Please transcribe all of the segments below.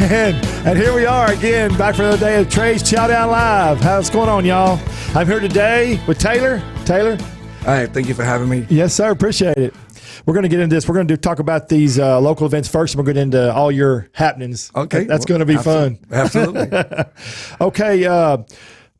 And here we are again, back for another day of Trey's Chow Down Live. How's going on, y'all? I'm here today with Taylor. Taylor? Hi, thank you for having me. Yes, sir. Appreciate it. We're going to get into this. We're going to talk about these local events first, and we're going to get into all your happenings. Okay. That's going to be fun. Absolutely. Okay.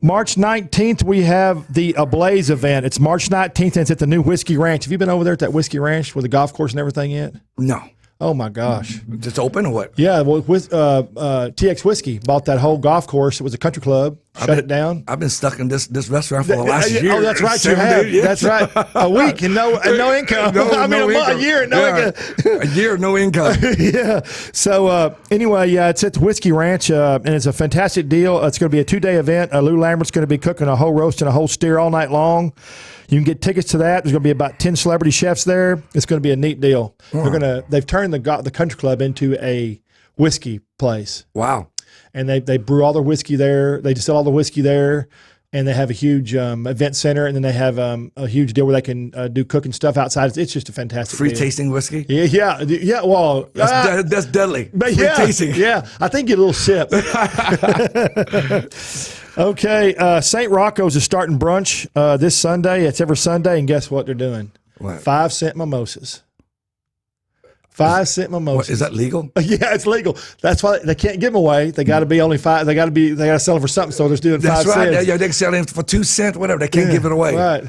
March 19th, we have the Ablaze event. It's March 19th, and it's at the new Whiskey Ranch. Have you been over there at that Whiskey Ranch with the golf course and everything yet? No. Oh, my gosh. Just open or what? Yeah, well, with TX Whiskey bought that whole golf course. It was a country club. Shut it down. I've been stuck in this restaurant for the last year. Oh, that's right. You have. That's right. A week and no income. A year and no income. A year, no income. Yeah. So anyway, it's at the Whiskey Ranch, and it's a fantastic deal. It's going to be a 2-day event. Lou Lambert's going to be cooking a whole roast and a whole steer all night long. You can get tickets to that. There's going to be about 10 celebrity chefs there. It's going to be a neat deal. They've turned the country club into a whiskey place. Wow. And they brew all their whiskey there. They distill all the whiskey there, and they have a huge event center, and then they have a huge deal where they can do cooking stuff outside. It's just a fantastic Free deal. tasting whiskey? Yeah. Well, that's deadly. Free tasting. Yeah, I think get a little sip. Okay, St. Rocco's is starting brunch this Sunday. It's every Sunday, and guess what they're doing? What? 5-cent mimosas. 5-cent mimosas. What, is that legal? Yeah, it's legal. That's why they can't give them away. They got to be only 5. They got to sell them for something. So they're just doing 5 That's right. cents. Yeah, they can sell them for 2 cents, whatever. They can't give it away. Right.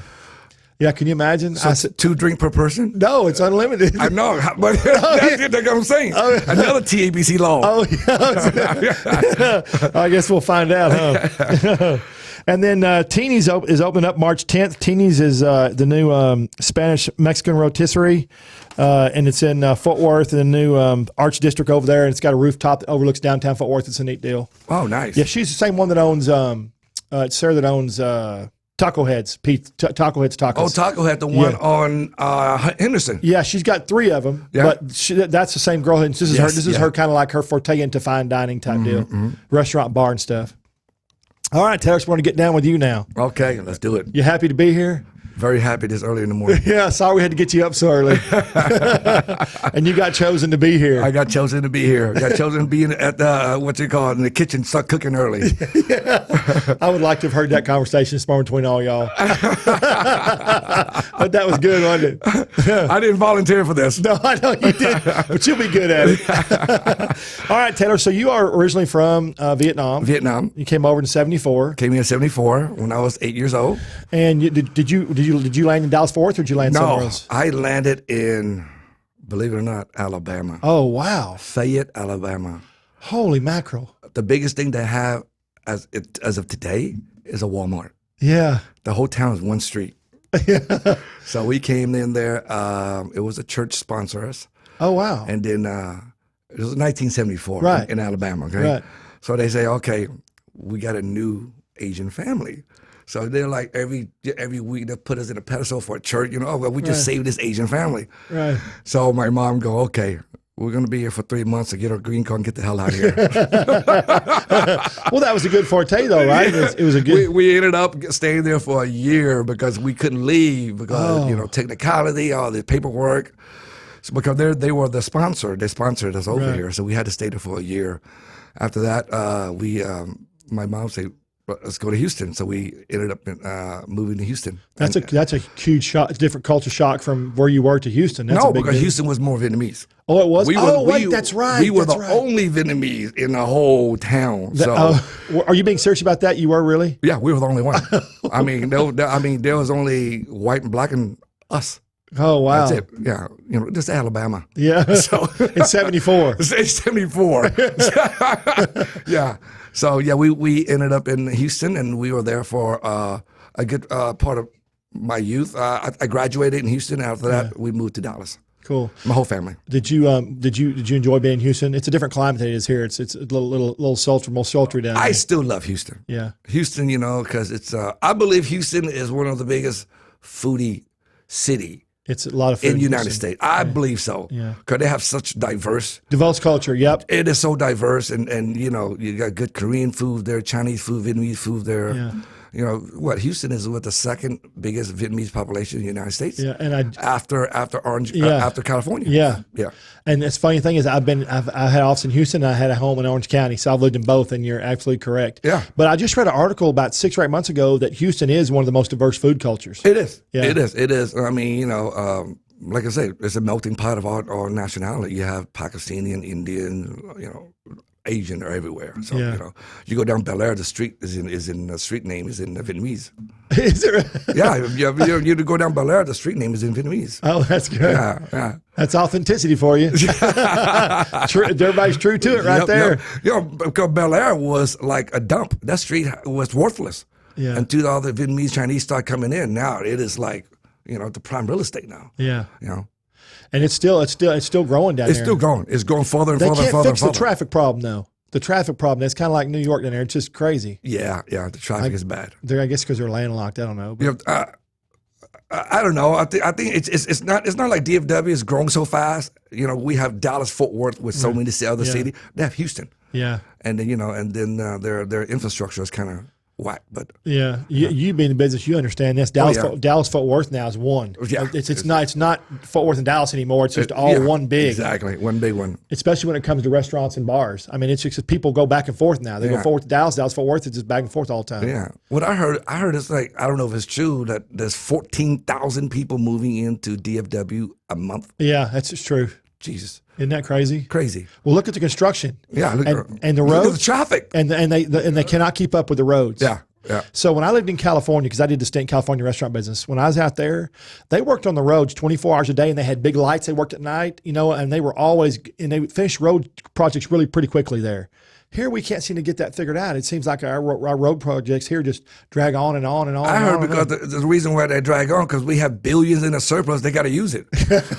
Yeah, can you imagine? So 2 drink per person? No, it's unlimited. I know, but that's what I'm saying. Another TABC law. Oh, yeah. I guess we'll find out, huh? And then Teeny's is opening up March 10th. Teeny's is the new Spanish-Mexican rotisserie, and it's in Fort Worth, in the new Arts District over there, and it's got a rooftop that overlooks downtown Fort Worth. It's a neat deal. Oh, nice. Yeah, she's the same one that owns, it's Sarah that owns Taco Heads, Taco Heads Tacos. Oh, Taco Head, the one on Henderson. Yeah, she's got 3 of them, but that's the same girl. And this is her kind of like her forte into fine dining type deal, restaurant, bar, and stuff. All right, Taylor, we're going to get down with you now. Okay, let's do it. You happy to be here? Very happy this early in the morning. Yeah, sorry we had to get you up so early. And you got chosen to be here. I got chosen to be here. I got chosen to be in in the kitchen, start cooking early. Yeah. I would like to have heard that conversation this morning between all y'all. But that was good, wasn't it? I didn't volunteer for this. No, I know you did, but you'll be good at it. All right, Taylor, so you are originally from Vietnam. Vietnam. You came over in 74. Came here in 74 when I was 8 years old. And did you land in Dallas-Fort Worth, or did you land somewhere else? I landed in, believe it or not, Alabama. Oh, wow. Fayette, Alabama. Holy mackerel. The biggest thing they have as of today is a Walmart. Yeah. The whole town is one street. So we came in there. It was a church sponsor us. Oh, wow. And then it was 1974 in Alabama. Okay. Right. So they say, okay, we got a new Asian family. So they're like every week they put us in a pedestal for a church. Oh, well, we just saved this Asian family. Right. So my mom go, okay, we're going to be here for 3 months to get our green card and get the hell out of here. Well, that was a good forte, though, right? Yeah. It was a good. We ended up staying there for a year because we couldn't leave because technicality, all the paperwork. So because they were the sponsor, they sponsored us over here, so we had to stay there for a year. After that, my mom said, let's go to Houston. So we ended up moving to Houston. That's a huge shock, different culture shock from where you were to Houston. That's a big because deal. Houston was more Vietnamese. Oh, it was? That's right. We were the only Vietnamese in the whole town. Are you being serious about that? You were really? Yeah, we were the only one. I mean, there was only white and black and us. Oh, wow. That's it. Yeah. Just Alabama. Yeah. So in 74. It's 74. Yeah. So, yeah, we ended up in Houston, and we were there for a good part of my youth. I graduated in Houston. After that, we moved to Dallas. Cool. My whole family. Did you enjoy being in Houston? It's a different climate than it is here. It's a little sultry, more sultry down there. I still love Houston. Yeah. Houston, because it's I believe Houston is one of the biggest foodie city. It's a lot of food in the United States. I believe so. Yeah. Because they have such diverse culture. Yep. It is so diverse, and you got good Korean food there, Chinese food, Vietnamese food there. You know what? Houston is with the second biggest Vietnamese population in the United States. Yeah, and after Orange, Yeah. after California. Yeah. Yeah. And it's funny thing is I had an office in Houston and I had a home in Orange County, so I've lived in both, and you're absolutely correct. Yeah. But I just read an article about 6 or 8 months ago that Houston is one of the most diverse food cultures. It is. Yeah. It is. It is. I mean, you know, like I say, it's a melting pot of all nationality. You have Pakistani, Indian, you know, Asian are everywhere. So Yeah. you know, you go down Bel Air, the street is in the street name is in Vietnamese. Is there? Yeah, you go down Bel Air, the street name is in Vietnamese. Oh, that's good. Yeah, yeah. That's authenticity for you. Everybody's true to it right there. Yep. You know, because Bel Air was like a dump. That street was worthless. Yeah. Until all the Vietnamese Chinese start coming in. Now it is like, you know, the prime real estate now. Yeah. You know. And it's still growing down there. It's still going. It's going further and They further and can't further fix and the further. traffic problem though. The traffic problem. It's kind of like New York down there. It's just crazy. Yeah, the traffic is bad. I guess because they're landlocked. I don't know. But You know, I don't know. I think it's not like DFW is growing so fast. You know, we have Dallas Fort Worth with so many other Yeah. cities. They have Houston, yeah. and then their infrastructure is kind of whack. But Yeah, you being in business, you understand this. Dallas, yeah. Dallas Fort Worth now is one. Yeah. It's not Fort Worth and Dallas anymore. It's just all yeah, one big. exactly one big one. Especially when it comes to restaurants and bars. I mean, it's just people go back and forth now. They go Yeah. forward to Dallas Fort Worth is just back and forth all the time. Yeah. What I heard it's like, I don't know if it's true that there's 14,000 people moving into DFW a month. Yeah, that's just true. Jesus, Isn't that crazy? crazy. Well, look at the construction. Yeah, and the look at roads, the traffic. and they cannot keep up with the roads. Yeah, yeah. So when I lived in California, because I did the stint in California restaurant business, when I was out there, they worked on the roads 24 hours a day, and they had big lights. They worked at night, you know, and they would finish road projects really pretty quickly there. Here we can't seem to get that figured out. It seems like our road projects here just drag on and on and on. I and heard on and because on. the reason why they drag on because we have billions in a surplus. They got to use it.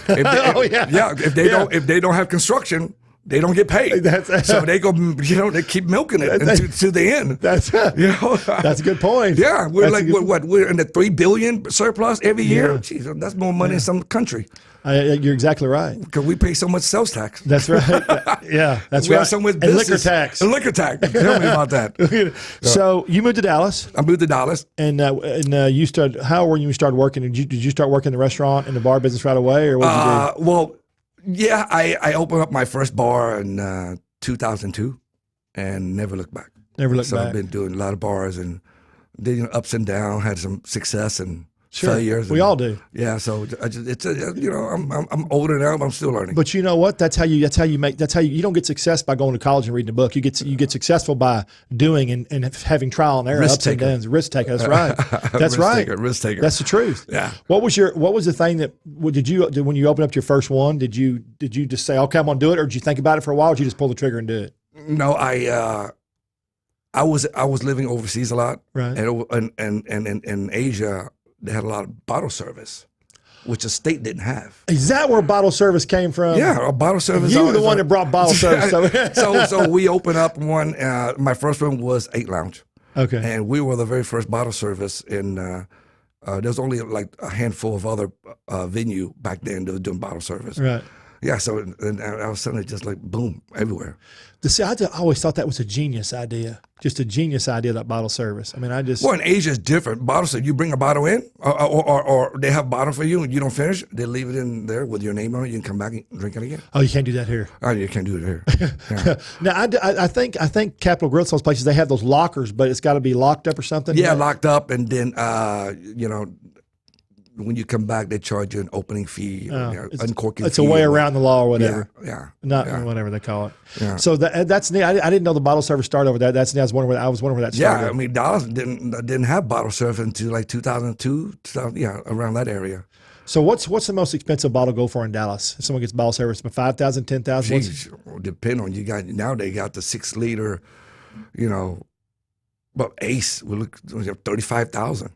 Oh, yeah. If they don't have construction, they don't get paid. So they go. You know, they keep milking it to the end. That's You know. that's a good point. Yeah, we're That's like a good- what? We're in the 3 billion surplus every year. Yeah. Jeez, that's more money in some country You're exactly right. because we pay so much sales tax. That's right. Yeah, that's We right. have so much And business. liquor tax. And liquor tax. Tell me about that. So you moved to Dallas, I moved to Dallas. and you started. How were you started working? Did you start working in the restaurant and the bar business right away, or what did you do? Well, yeah, I opened up my first bar in 2002 and never looked back. Never looked So back. I've been doing a lot of bars and did, you know, ups and downs, had some success and Sure, failures. we and- all do. Yeah, so I'm older now, but I'm still learning. But you know what? That's how you you don't get success by going to college and reading a book. You get successful by doing and having trial and error, Risk ups and taker. downs. Risk taker. That's right. That's right. Risk taker. That's the truth. Yeah. What was the thing that when you opened up your first one? Did you just say, okay, I'm gonna do it, or did you think about it for a while? Or did you just pull the trigger and do it? No, I was living overseas a lot, Right. And in Asia they had a lot of bottle service, which the state didn't have. Is that where bottle service came from? Yeah, a bottle service. You were the one that brought bottle service. So we opened up one. My first one was 8 Lounge, Okay. and we were the very first bottle service in. There's only like a handful of other venue back then that were doing bottle service. Right. Yeah, so and all of a sudden it just like boom everywhere. I always thought that was a genius idea. Just a genius idea, that bottle service. I mean, Well, in Asia, it's different. Bottle service, you bring a bottle in, or they have a bottle for you and you don't finish, they leave it in there with your name on it. You can come back and drink it again. Oh, you can't do that here. Oh, you can't do it here. Yeah, Now, I think Capitol Grill, those places, they have those lockers, but it's got to be locked up or something. yeah, locked up, and then when you come back, they charge you an opening fee, uncorking. It's fee a way or around the law or whatever. Yeah, Not yeah. whatever they call it. Yeah. So that's neat. I didn't know the bottle service started over there. That's neat. I was wondering where that started. Yeah, I mean, Dallas didn't have bottle service until like 2002, around that area. So what's the most expensive bottle go for in Dallas? If someone gets bottle service, $5,000, $10,000. Jeez, depend on now they got the 6 liter, but Ace will look 35,000.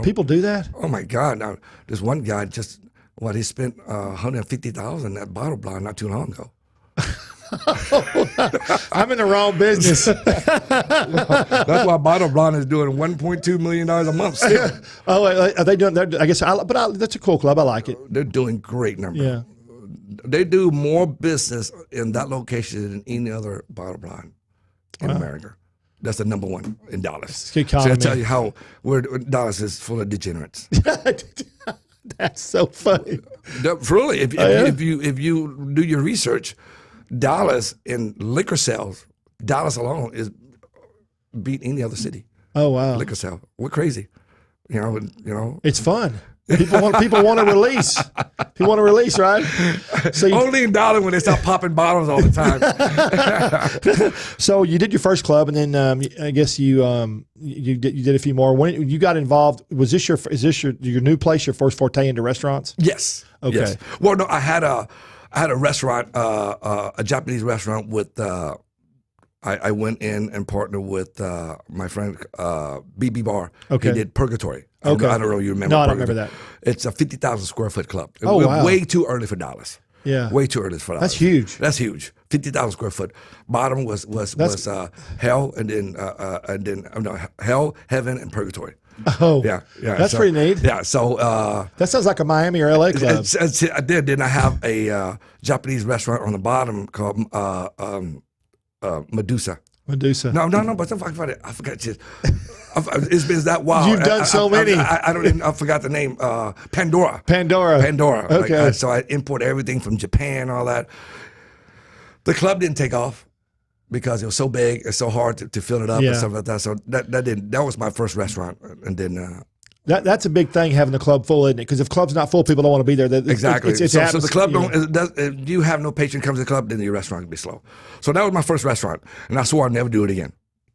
People do that? Oh my God! Now there's one guy he spent 150,000 at Bottle Blind not too long ago. I'm in the wrong business. That's why Bottle Blind is doing $1.2 million a month. Still. Are they doing? I guess. That's a cool club. I like it. They're doing great numbers. Yeah. They do more business in that location than any other Bottle Blind in America. That's the number one in Dallas. It's the So I economy. tell you how Dallas is full of degenerates. That's so funny. Really, yeah? if you do your research, Dallas in liquor sales, Dallas alone is beat any other city. Oh wow, Liquor sale. We're crazy. You know. it's fun. People want to release. People want to release, right? So Only in Dallas when they start popping bottles all the time. so you did your first club, and then I guess you did a few more. When you got involved, is this your new place? Your first forte into restaurants? Yes. Okay. Yes. Well, no, I had a restaurant, a Japanese restaurant with. I went in and partnered with my friend BB Bar. Okay. He did Purgatory. I don't know if you remember. No, I don't Purgatory. remember that. It's a 50,000 square foot club. Oh, wow. Way too early for Dallas. Yeah. Way too early for Dallas. That's huge. That's huge. 50,000 square foot. Bottom was hell, and then hell, heaven, and purgatory. Oh, Yeah. That's pretty neat. Yeah. So That sounds like a Miami or LA club. I did. Then I have a Japanese restaurant on the bottom called Medusa. Medusa. No, but I forgot just. It's been that wild. You've done so many. I forgot the name. Pandora. Pandora. Okay. So I import everything from Japan, all that. The club didn't take off because it was so big and so hard to fill it up and stuff like that. So that was my first restaurant, and then. That's a big thing, having the club full, isn't it? Because if the club's not full, people don't want to be there. Exactly. It's so the club if you have no patron comes to the club, then your restaurant can be slow. So that was my first restaurant, and I swore I'd never do it again.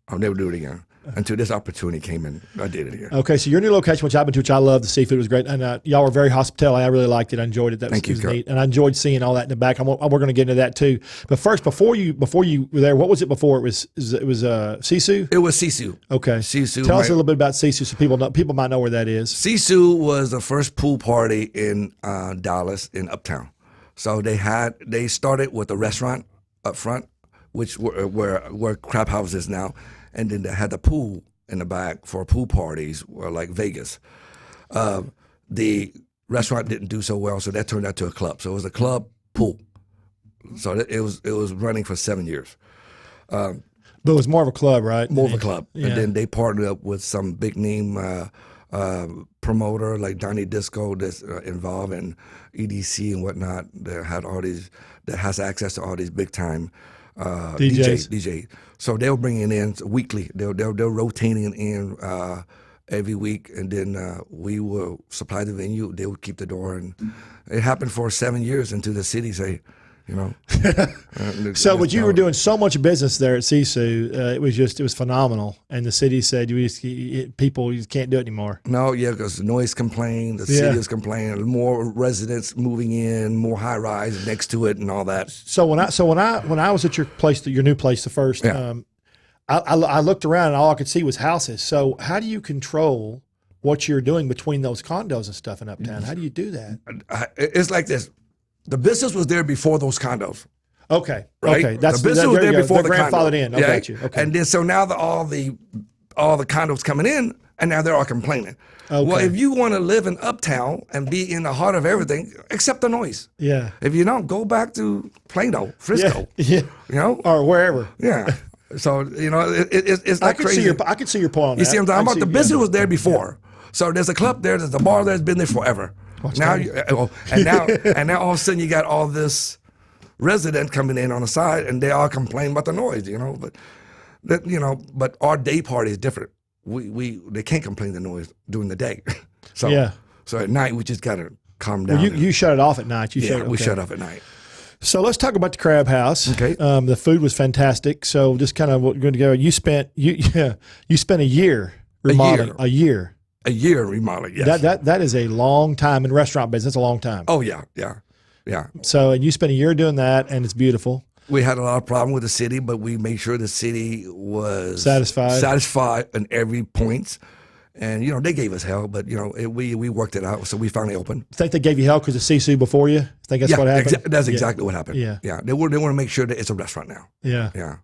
I'll never do it again until this opportunity came in. I did it again. Okay, so your new location, which I've been to, which I love, the seafood was great, and y'all were very hospitality. I really liked it. I enjoyed it. That was neat, and I enjoyed seeing all that in the back. We're going to get into that too. But first, before you were there, what was it before? It was Sisu. It was Sisu. Okay, Sisu. Tell us a little bit about Sisu, so people might know where that is. Sisu was the first pool party in Dallas in Uptown. So they started with a restaurant up front, which where Crab House is now, and then they had the pool in the back for pool parties, like Vegas. The restaurant didn't do so well, so that turned out to a club. So it was a club pool. So it was running for 7 years. But it was more of a club, right? More of a club. Yeah. And then they partnered up with some big name promoter like Donnie Disco that's involved in EDC and whatnot. That has access to all these big time DJ. So they were bringing in weekly. They're rotating in every week, and then we will supply the venue. They would keep the door, and it happened for 7 years into the city. Say, So, but you were doing so much business there at Sisu, it was phenomenal. And the city said, people you can't do it anymore. No, yeah, because the noise complained, the city was complaining, more residents moving in, more high rise next to it, and all that. So when I was at your place, your new place, the first, I looked around and all I could see was houses. So how do you control what you're doing between those condos and stuff in Uptown? How do you do that? It's like this. The business was there before those condos. Okay. Right? Okay. The business was there before the grandfathered condo. in. I got you. Okay. And then so now all the condos coming in, and now they're all complaining. Okay. Well, if you want to live in Uptown and be in the heart of everything, accept the noise. Yeah. If you don't, go back to Plano, Frisco. Yeah. Or wherever. Yeah. So it's not crazy. I could see your point on that. You see what I'm talking about? The business was there before. So there's a club there, there's a bar there that's been there forever. Now and now all of a sudden you got all this resident coming in on the side, and they all complain about the noise, But our day party is different. They can't complain the noise during the day. So at night we just gotta calm down. Well, you shut it off at night. We shut off at night. So let's talk about the Crab House. Okay. The food was fantastic. So just kind of going to go. You spent a year remodeling. A year. A year remodeling. Yes. That is a long time in restaurant business. That's a long time. Oh yeah. So and you spent a year doing that, and it's beautiful. We had a lot of problem with the city, but we made sure the city was satisfied in every point. And they gave us hell, but we worked it out, so we finally opened. Think they gave you hell because of Sisu before you? Think that's what happened? That's exactly what happened. Yeah. They want to make sure that it's a restaurant now. Yeah.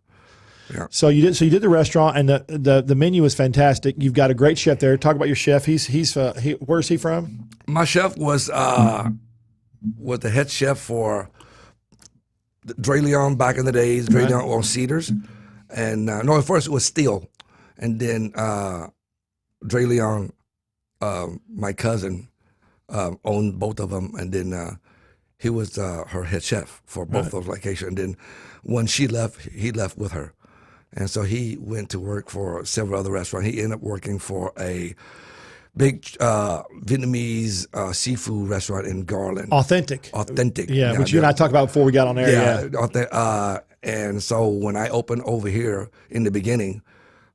So you did the restaurant, and the menu was fantastic. You've got a great chef there. Talk about your chef. Where's he from? My chef was the head chef for Dre Leon back in the days. Dre Leon on Cedars, And no, at first it was steel, and then Dre Leon, my cousin, owned both of them, and then he was her head chef for both those locations. And then when she left, he left with her, and so he went to work for several other restaurants. He ended up working for a big Vietnamese seafood restaurant in Garland. Authentic. Yeah, which you and I talked about before we got on air. Yeah. And so when I opened over here in the beginning,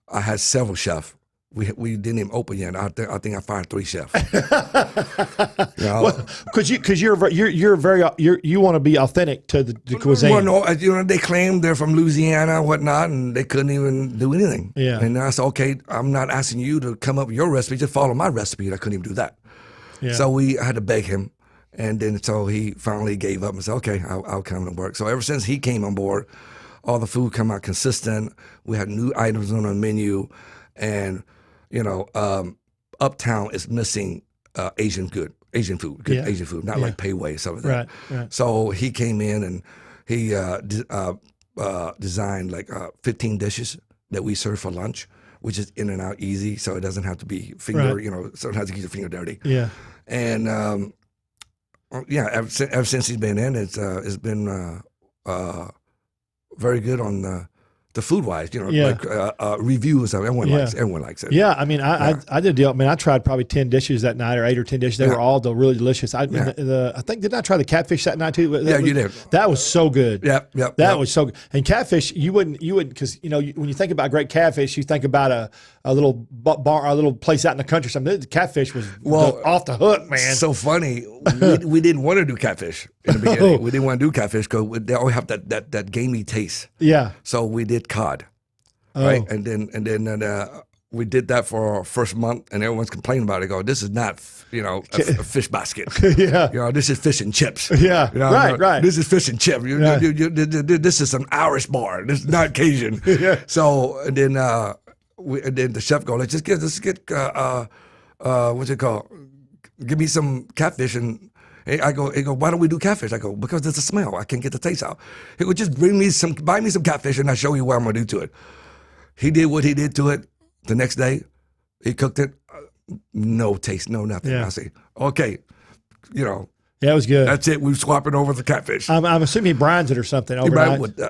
I had several chefs. We didn't even open yet. I think I fired 3 chefs. Because you want to be authentic to the cuisine. Well, no, they claim they're from Louisiana and whatnot, and they couldn't even do anything. Yeah. And I said, okay, I'm not asking you to come up with your recipe, just follow my recipe. And I couldn't even do that. Yeah. So I had to beg him, and then so he finally gave up and said, okay, I'll come to work. So ever since he came on board, all the food come out consistent. We had new items on our menu, and Uptown is missing Asian food, Asian food, not like Pei Wei, stuff like that. Right. So he came in and he designed like 15 dishes that we serve for lunch, which is in and out easy, so it doesn't have to be finger, so it has to keep your finger dirty. Yeah. And ever since he's been in, it's been very good on the food wise, like reviews. Everyone likes it. Yeah, I mean, I did a deal. I mean, I tried probably 10 dishes that night, or 8 or 10 dishes. They were all really delicious. I think, didn't I try the catfish that night too? You did. That was so good. Yep. That was so good. And catfish, you wouldn't, because when you think about great catfish, you think about a little bar, a little place out in the country. Something. The catfish was off the hook, man. So funny. we didn't want to do catfish in the beginning. We didn't want to do catfish because they always have that gamey taste. Yeah. So we did cod, right? And then we did that for our first month, and everyone's complaining about it. Go, this is not a fish basket. Yeah. This is fish and chips. Yeah. Right. This is fish and chips. This is an Irish bar. This is not Cajun. Yeah. So and then the chef go, let's get what's it called? Give me some catfish. And he go, why don't we do catfish? I go, because there's a smell. I can't get the taste out. He would just buy me some catfish, and I'll show you what I'm gonna do to it. He did what he did to it. The next day, he cooked it. No taste, no nothing. Yeah. I say, okay, Yeah, it was good. that's it. We swap it over the catfish. I'm assuming he brines it or something He overnight. with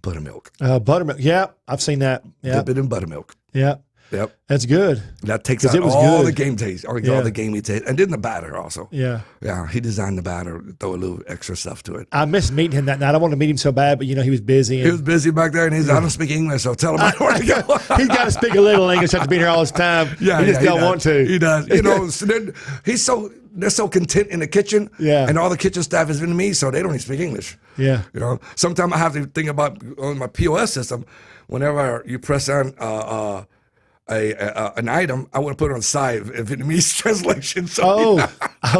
buttermilk. Buttermilk. Yeah, I've seen that. Yeah. Dip it in buttermilk. Yeah. Yep. That's good. That takes out all the game taste, all the gamey taste. And then the batter also. Yeah. Yeah, he designed the batter, throw a little extra stuff to it. I missed meeting him that night. I wanted to meet him so bad, but he was busy. He was busy back there, and I don't speak English, so tell him I don't want to go. He's got to speak a little English after being here all this time. Yeah, he just don't want to. He does. So they're so content in the kitchen. Yeah. And all the kitchen staff is Vietnamese, so they don't even speak English. Yeah. Sometimes I have to think about on my POS system. Whenever you press on an item, I want to put it on the side in Vietnamese translation. So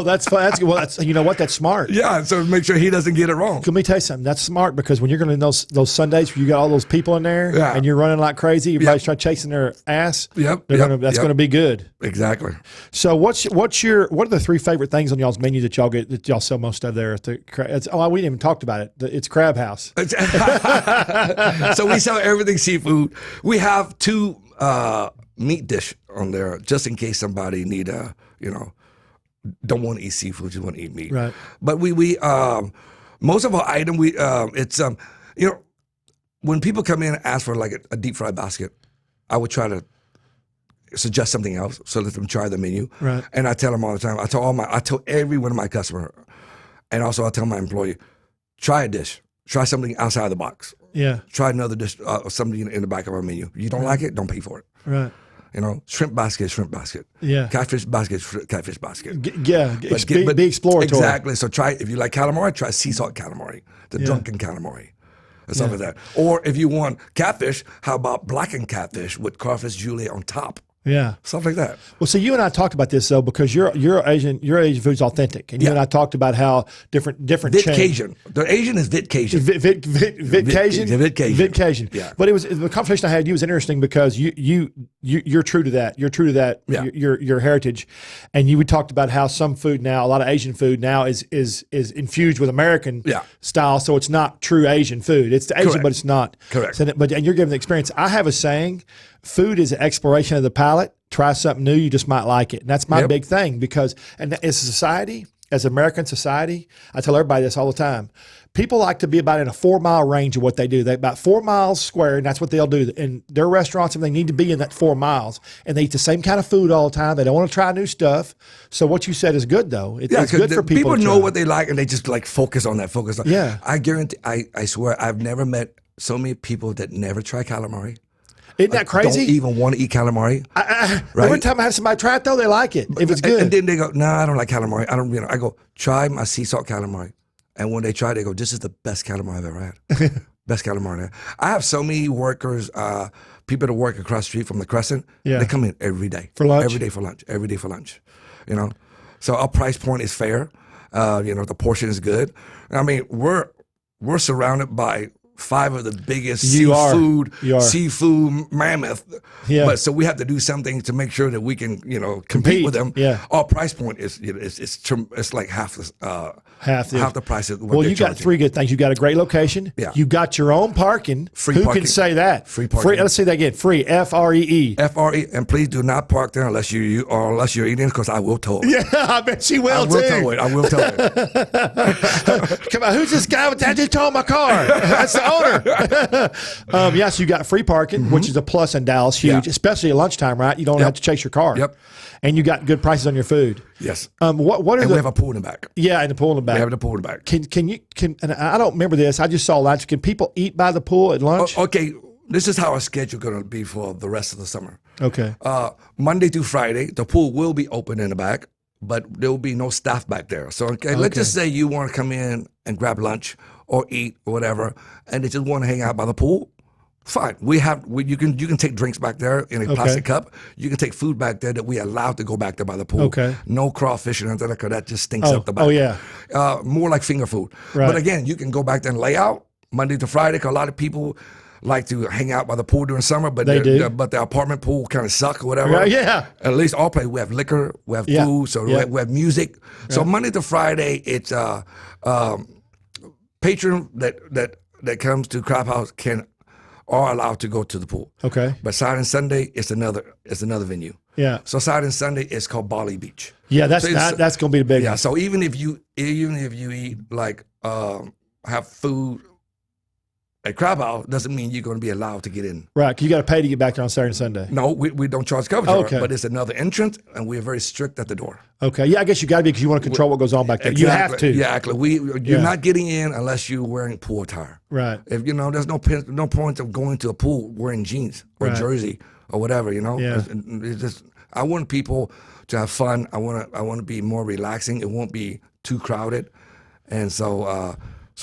that's fun. That's good. Well, that's smart. Yeah, so make sure he doesn't get it wrong. Let me tell you something. That's smart, because when you're going to those Sundays where you got all those people in there and you're running like crazy, everybody's trying chasing their ass. Yep. That's going to be good. Exactly. So what are the 3 favorite things on y'all's menu that y'all sell most of there at the? We didn't even talked about it. It's Crab House. So we sell everything seafood. We have 2 meat dish on there, just in case somebody need don't want to eat seafood, just want to eat meat. Right. But we most of our item it's when people come in and ask for like a deep fried basket, I would try to suggest something else so let them try the menu. Right. And I tell them all the time. I tell every one of my customers, and also I tell my employee, try a dish, try something outside the box. Yeah. Try another dish, something in the back of our menu. You don't like it, don't pay for it. Right. Shrimp basket, shrimp basket. Yeah. Catfish basket, catfish basket. Be exploratory. Exactly. So try, if you like calamari, try sea salt calamari, the drunken calamari, and stuff like that. Or if you want catfish, how about blackened catfish with crawfish julienne on top? Yeah. Stuff like that. Well, so you and I talked about this though, because your Asian food's authentic, and you and I talked about how different Vit Cajun. The Asian is Vit Cajun. Vit Cajun. Vit Cajun. Vit Cajun. Yeah. But it was the conversation I had with you was interesting because you're true to that. You're true to that. Yeah. Your heritage, and we talked about how some food now, a lot of Asian food now is infused with American style, so it's not true Asian food. It's Asian, Correct. but it's not. Correct. So, and you're giving the experience. I have a saying. Food is an exploration of the palate. Try something new, you just might like it. And that's my big thing because, and as a society, as American society, I tell everybody this all the time. People like to be about in a 4-mile range of what they do. They about 4 miles square, and that's what they'll do. In their restaurants, and they need to be in that 4 miles. And they eat the same kind of food all the time. They don't want to try new stuff. So what you said is good, though. It's good for people. People know what they like, and they just like focus on that. Yeah. I guarantee. I swear, I've never met so many people that never try calamari. Isn't that crazy? Don't even want to eat calamari. Right? Every time I have somebody try it, though, they like it if it's good. And then they go, "No, I don't like calamari. I don't." I go, "Try my sea salt calamari." And when they try, they go, "This is the best calamari I've ever had. Best calamari." I have so many workers, people that work across the street from the Crescent. Yeah. They come in every day for lunch. Every day for lunch. Every day for lunch. You know, so our price point is fair. The portion is good. I mean, we're surrounded by 5 of the biggest seafood mammoth. Yeah. But so we have to do something to make sure that we can, compete with them. Yeah. Our price point is, it's like half the price of what Well, they're you got charging. 3 good things. You got a great location. Yeah. You got your own parking. Free Who parking. can say that? Free parking. Let's say that again. Free. FREE. FRE, and please do not park there unless you're eating, because I will tow it. Yeah, I bet she will too. I will tow it. Come on, who's this guy with that just towing my car? That's the owner. Yes, you got free parking, which is a plus in Dallas, huge, especially at lunchtime, right? You don't have to chase your car. Yep. And you got good prices on your food. Yes. What are we have a pool in the back. Yeah, and the pool in the back. We have the pool in the back. Can and I don't remember this. I just saw lunch. Can people eat by the pool at lunch? Okay, this is how our schedule going to be for the rest of the summer. Okay. Monday through Friday, the pool will be open in the back, but there will be no staff back there. So let's just say you want to come in and grab lunch or eat or whatever, and they just want to hang out by the pool. Fine. You can take drinks back there in a plastic cup. You can take food back there that we allowed to go back there by the pool. Okay. No crawfish and anything like that. That just stinks up the back. Oh yeah. More like finger food. Right. But again, you can go back there and lay out Monday to Friday, because a lot of people like to hang out by the pool during summer, but but the apartment pool kind of suck or whatever. Right, yeah. At least our place, we have liquor, we have food, so we have music. Right. So Monday to Friday, it's patron that comes to Crab House are allowed to go to the pool. Okay. But Saturday and Sunday, it's another venue. Yeah. So Saturday and Sunday is called Bali Beach. Yeah, that's going to be the big. Yeah. So even if you eat like have food at Crab House, doesn't mean you're going to be allowed to get in. Right. 'Cause you got to pay to get back there on Saturday and Sunday. No, we don't charge cover charge, but it's another entrance, and we're very strict at the door. Okay. Yeah, I guess you got to be, because you want to control what goes on back there. Exactly. You have to. Yeah, exactly. You're not getting in unless you're wearing pool attire. Right. If there's no point of going to a pool wearing jeans or jersey or whatever. Yeah. It's just, I want people to have fun. I want to be more relaxing. It won't be too crowded, and so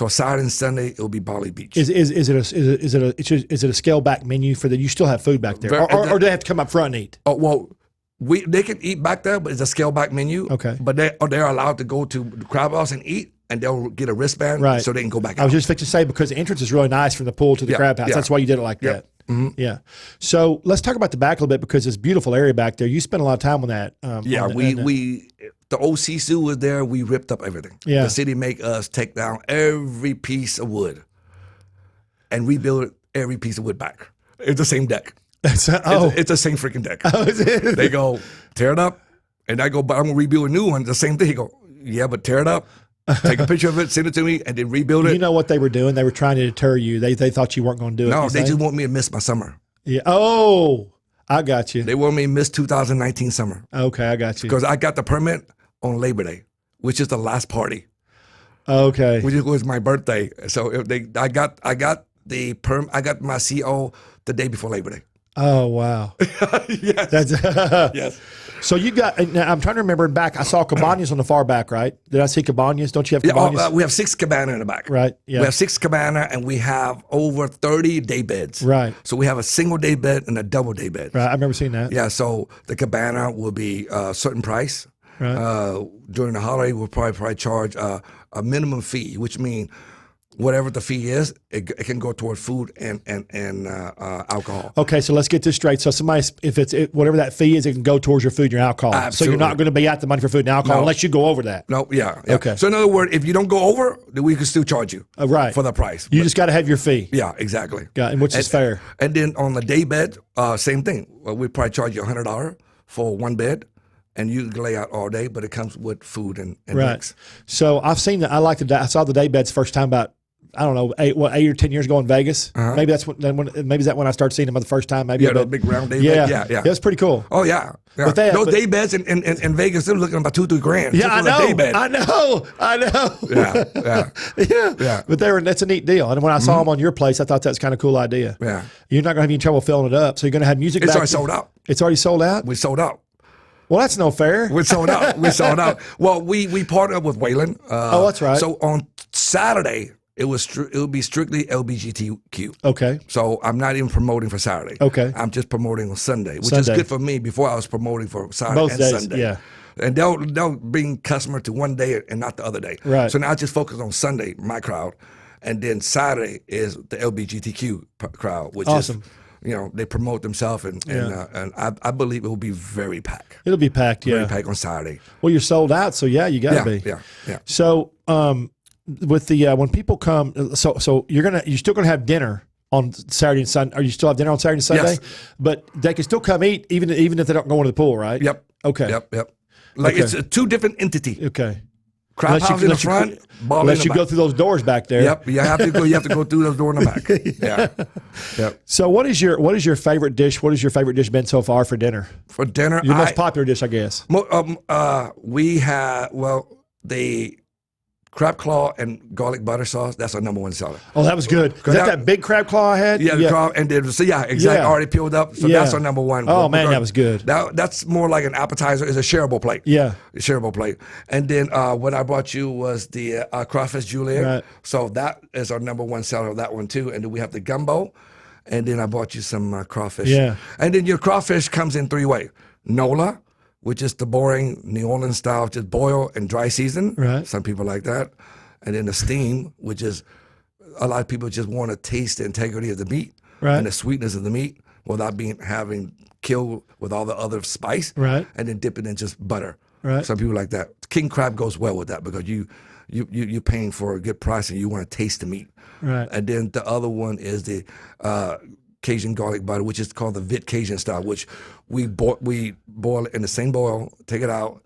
Saturday and Sunday it'll be Bali Beach. Is it a scale back menu for that? You still have food back there, or do they have to come up front and eat? Oh well. They can eat back there, but it's a scale back menu. Okay. But they're allowed to go to the Crab House and eat, and they'll get a wristband so they can go back out. I was just fixing to say, because the entrance is really nice from the pool to the Crab House. That's why you did it like that. Mm-hmm. Yeah. So let's talk about the back a little bit, because it's a beautiful area back there. You spent a lot of time on that. The old Sisu was there. We ripped up everything. Yeah. The city make us take down every piece of wood and rebuild every piece of wood back. It's the same deck. It's the same freaking deck. Oh, is it? They go, tear it up. And I go, but I'm going to rebuild a new one. The same thing. He go, yeah, but tear it up. Take a picture of it, send it to me, and then rebuild it. You know what they were doing? They were trying to deter you. They thought you weren't going to do it. No, they just want me to miss my summer. Yeah. Oh, I got you. They want me to miss 2019 summer. Okay, I got you. Because I got the permit on Labor Day, which is the last party. Okay. Which was my birthday. So I got my CO the day before Labor Day. Oh, wow. Yes. That's Yes. So you got, now I'm trying to remember back, I saw cabanas on the far back, right? Did I see cabanas? Don't you have Yeah, cabanas? we have 6 cabana in the back. Right, yeah. We have 6 cabana, and we have over 30 day beds. Right. So we have a single day bed and a double day bed. Right, I remember seeing that. Yeah, so the cabana will be a certain price. Right. During the holiday, we'll probably charge a minimum fee, which means whatever the fee is, it can go toward food and alcohol. Okay, so let's get this straight. So somebody, if whatever that fee is, it can go towards your food and your alcohol. Absolutely. So you're not going to be out the money for food and alcohol unless you go over that. No, yeah. Okay. So in other words, if you don't go over, then we can still charge you Right. for the price. You just got to have your fee. Yeah, exactly. Got, and which is fair. And then on the day bed, same thing. We probably charge you $100 for one bed, and you can lay out all day, but it comes with food and Right. drinks. So I've seen that. I saw the day beds first time about, I don't know, 8 or 10 years ago in Vegas. Maybe that's maybe is that when I started seeing them for the first time. Maybe Yeah, the big round day bed. Yeah. That's pretty cool. Oh yeah. But Those day beds in Vegas, they're looking about $2-3 grand. Yeah, I just for a day know. bed. I know. Yeah. But that's a neat deal. And when I saw them on your place, I thought that's kind of cool idea. Yeah. You're not going to have any trouble filling it up. So you're going to have music. It's back already sold out. It's already sold out. We sold out. Well, that's no fair. We sold out. We sold out. Well, we partnered up with Waylon. Oh, that's right. So on Saturday, it would be strictly LGBTQ. Okay. So I'm not even promoting for Saturday. Okay. I'm just promoting on Sunday, which is good for me. Before I was promoting for Saturday Both and days, Sunday. yeah. And they'll bring customer to one day and not the other day. Right. So now I just focus on Sunday, my crowd, and then Saturday is the LGBTQ crowd, which Awesome. is, they promote themselves, and I believe it will be very packed. It'll be packed. Yeah. Very packed on Saturday. Well, you're sold out, so yeah, you got to be. Yeah. So, with the when people come, so you're still gonna have dinner on Saturday and Sunday. Are you still have dinner on Saturday and Sunday? Yes. But they can still come eat even if they don't go into the pool, right? Yep. Okay. Yep. Like Okay. it's a 2 different entity. Okay. Crab house in the front, ball in unless the you back. go through those doors back there. Yep. You have to go. You have to go through those doors in the back. Yeah. Yep. So what is your favorite dish? What has your favorite dish been so far for dinner? For dinner, Your most popular dish, I guess. We had the crab claw and garlic butter sauce. That's our number one seller. Oh, that was good. Is that big crab claw I had? Yeah, the crab, and then exactly. Yeah. Already peeled up. So that's our number one. Oh man, that was good. That's more like an appetizer. It's a shareable plate. Yeah, a shareable plate. And then what I brought you was the crawfish julienne. Right. So that is our number one seller of that one too. And then we have the gumbo. And then I bought you some crawfish. Yeah. And then your crawfish comes in 3 ways. Nola, which is the boring New Orleans style, just boil and dry season. Right. Some people like that. And then the steam, which is a lot of people just want to taste the integrity of the meat Right. and the sweetness of the meat without having killed with all the other spice. Right. And then dip it in just butter. Right. Some people like that. King crab goes well with that because you're paying for a good price and you want to taste the meat. Right. And then the other one is the Cajun garlic butter, which is called the Vit Cajun style, which we boil it in the same boil, take it out,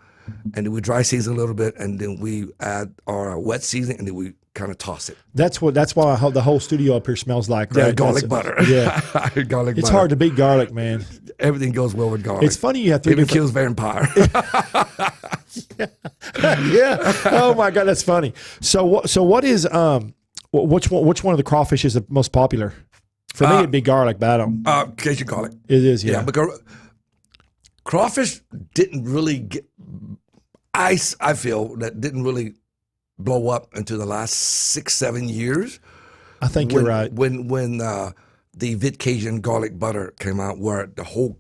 and then we dry season a little bit, and then we add our wet seasoning, and then we kind of toss it. That's why the whole studio up here smells like. Yeah, right? garlic butter. Yeah, garlic it's butter. hard to beat garlic, man. Everything goes well with garlic. It's funny you have 3 Even different. kills vampire. Yeah. Oh my God, that's funny. So what is which one of the crawfish is the most popular? For me, it'd be garlic, but I don't. Cajun garlic. It is, yeah. Because crawfish didn't really get I feel that didn't really blow up until the last 6-7 years. I think you're right. When the Vit Cajun garlic butter came out, where the whole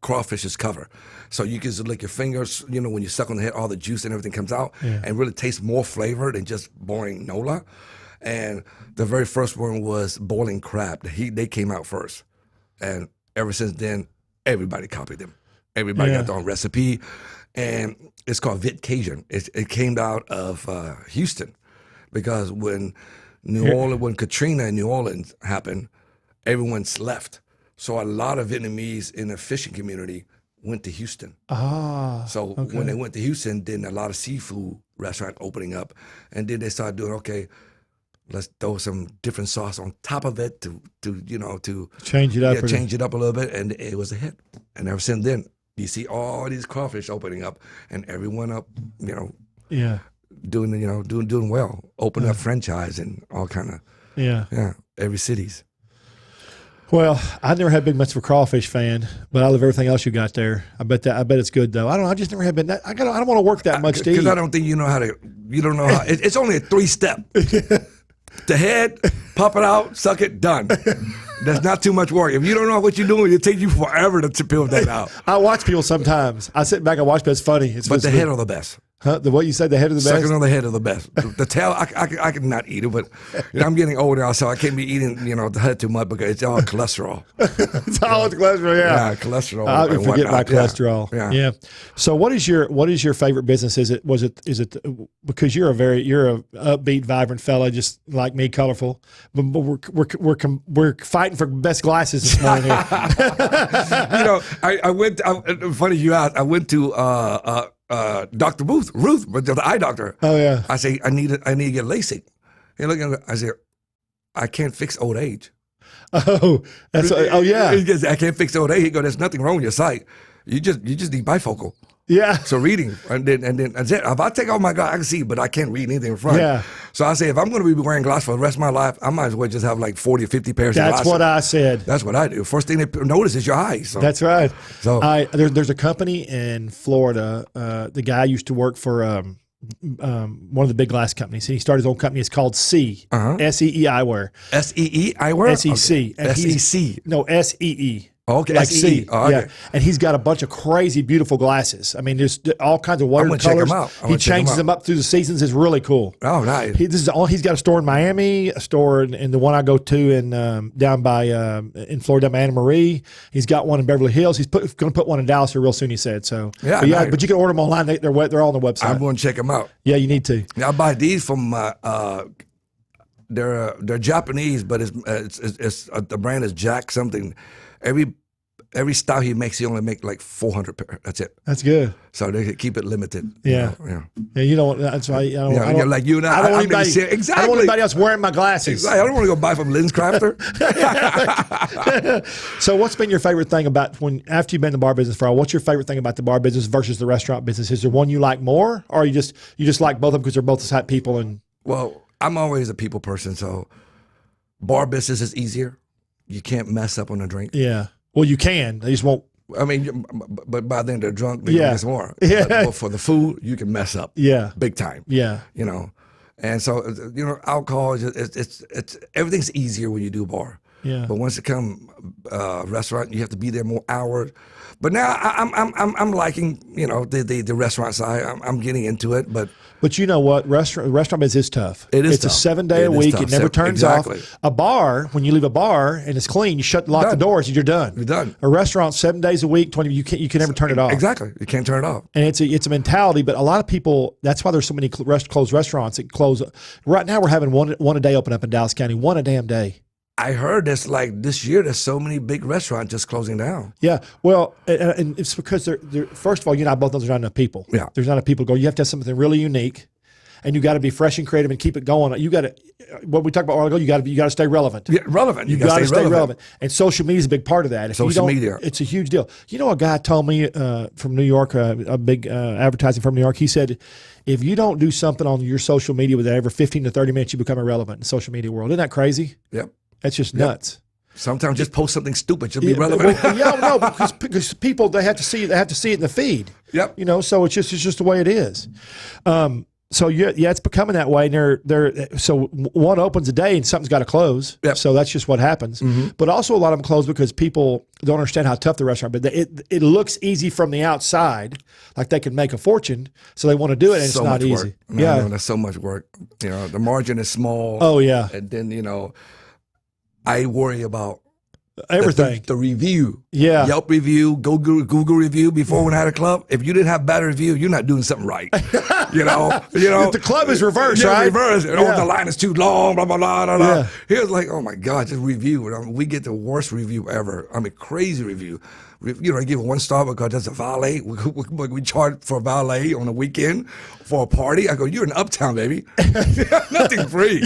crawfish is covered, so you can just lick your fingers. When you suck on the head, all the juice and everything comes out, and really tastes more flavor than just boring Nola. And the very first one was boiling crab. They came out first, and ever since then, everybody copied them. Everybody got their own recipe, and it's called Vit Cajun. It came out of Houston, because when Katrina in New Orleans happened, everyone's left. So a lot of Vietnamese in the fishing community went to Houston. So when they went to Houston, then a lot of seafood restaurant opening up, and then they started doing let's throw some different sauce on top of it to Change it up. yeah, change it up a little bit, and it was a hit. And ever since then, you see all these crawfish opening up, and everyone doing well, opening up franchise and all kind of every cities. Well, I never had been much of a crawfish fan, but I love everything else you got there. I bet it's good though. I don't know. I just never have been that. I don't want to work that much to eat. Because I don't think you know how to. You don't know how. It's only a 3-step. The head, pop it out, suck it, done. That's not too much work. If you don't know what you're doing, it takes you forever to peel that out. I watch people sometimes. I sit back and watch, but it's funny. But the head are the best. Huh? What you said, the head of the best? Second on the head of the best. The tail, I can not eat it, but I'm getting older now, so I can't be eating, the head too much because it's all cholesterol. It's all cholesterol, yeah. Yeah, cholesterol. I forget my cholesterol. Yeah. So what is your favorite business? Is it because you're a upbeat, vibrant fella, just like me, colorful. But we're fighting for best glasses this morning here. I went. Funny you asked. I went to Dr. Ruth, but the eye doctor. Oh yeah. I say I need to get LASIK. He look at me, I say, I can't fix old age. Oh, yeah. He goes, I can't fix old age. He goes, there's nothing wrong with your sight. You just need bifocal. Yeah. So reading, and then that's it. If I take off my glasses, I can see, but I can't read anything in front. Yeah. So I say, if I'm going to be wearing glasses for the rest of my life, I might as well just have like 40 or 50 pairs of glasses. That's what I said. That's what I do. First thing they notice is your eyes. So. That's right. So there's a company in Florida. The guy used to work for one of the big glass companies. He started his own company. It's called SEE Eyewear. SEE Eyewear. SEC. Okay. SEC. No, SEE. Okay, like SEE. C. Yeah, and he's got a bunch of crazy, beautiful glasses. I mean, there's all kinds of watercolors. Check them out. He changes them up through the seasons. It's really cool. Oh, nice. He's got a store in Miami, a store in the one I go to in down by in Florida, Anna Marie. He's got one in Beverly Hills. He's going to put one in Dallas here real soon. He said so. Yeah, nice. But you can order them online. They're all on the website. I'm going to check them out. Yeah, you need to. I buy these from. They're Japanese, but it's the brand is Jack something. Every style he makes, he only make like 400 pairs. That's it. That's good. So they keep it limited. Yeah. Yeah. You know, that's why I don't like you and I don't want exactly. I don't want anybody else wearing my glasses. Exactly. I don't want to go buy from Lens Crafter. So what's been your favorite thing about after you've been in the bar business for a while, what's your favorite thing about the bar business versus the restaurant business? Is there one you like more, or you just like both of them because they're both the type people? And well, I'm always a people person, so bar business is easier. You can't mess up on a drink. Yeah. Well, you can. They just won't. I mean, but by then they're drunk. They yeah. miss more. Yeah. But for the food, you can mess up. Yeah. Big time. Yeah. And so alcohol it's everything's easier when you do bar. Yeah. But once it come restaurant, you have to be there more hours. But now I'm liking the restaurant side. I'm getting into it, But you know what? Restaurant business is tough. It is It's tough. a 7-day a week. Tough. It never turns exactly. off. A bar, when you leave a bar and it's clean, you lock the doors and you're done. You're done. A restaurant, 7 days a week, 20. You can never turn it off. Exactly. You can't turn it off. And it's a mentality. But a lot of people. That's why there's so many closed restaurants that close. Right now, we're having one a day open up in Dallas County. One a damn day. I heard this this year. There's so many big restaurants just closing down. Yeah, well, and it's because they're first of all, you and I both know there's not enough people. Yeah, there's not enough people to go. You have to have something really unique, and you got to be fresh and creative and keep it going. You got to what we talked about a while ago. You got to stay relevant. Yeah, relevant. You got to stay relevant, and social media is a big part of that. If social media, it's a huge deal. You know, a guy told me from New York, a big advertising firm in New York. He said, if you don't do something on your social media within every 15 to 30 minutes, you become irrelevant in the social media world. Isn't that crazy? Yep. That's just nuts. Sometimes just post something stupid, you'll be relevant. Because people they have to see it in the feed. Yep. So it's just the way it is. So it's becoming that way. And so one opens a day and something's got to close. Yep. So that's just what happens. Mm-hmm. But also a lot of them close because people don't understand how tough the restaurant. But it looks easy from the outside, like they can make a fortune. So they want to do it, and it's not easy. No, that's so much work. The margin is small. Oh yeah. And then I worry about everything. The review. Yeah. Yelp review, Google review before when I had a club. If you didn't have bad review, you're not doing something right. The club is reversed, right? Reverse. The line is too long, blah, blah, blah, blah, blah. Yeah. He was like, oh my God, just review. We get the worst review ever. I mean, crazy review. I give it 1 star because that's a valet. We charge for a valet on a weekend for a party. I go, you're in Uptown, baby. Nothing free.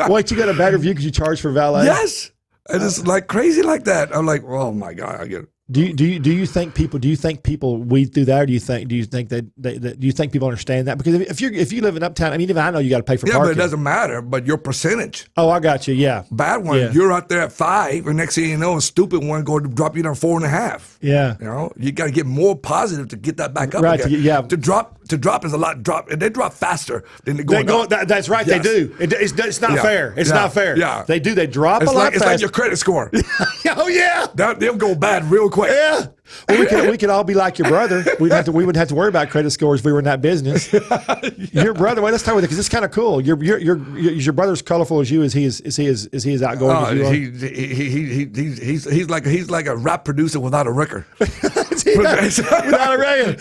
Wait, you got a bad review because you charge for valet? Yes. And it's like crazy like that. I'm like, oh my God, I get it. Do you think people weed through that, or do you think people understand that? Because if you live in Uptown, I mean, even I know you got to pay for parking. But it doesn't matter. But your percentage. Oh, I got you. Yeah, bad one. Yeah. You're out there at 5, and next thing you know, a stupid one going to drop you down 4.5. Yeah, you know, you got to get more positive to get that back up. Right. Again. To drop is a lot. They drop faster than they go. That's right. Yes. They do. It's not fair. It's not fair. Yeah, they do. They drop a lot faster. It's like your credit score. Oh yeah, they'll go bad real quick. Yeah. Well, we could all be like your brother. We wouldn't have to worry about credit scores if we were in that business. Your brother. Well, let's talk about it because it's kind of cool. Your brother as colorful as you as he is outgoing as you are. He's like a rap producer without a record. Without a record.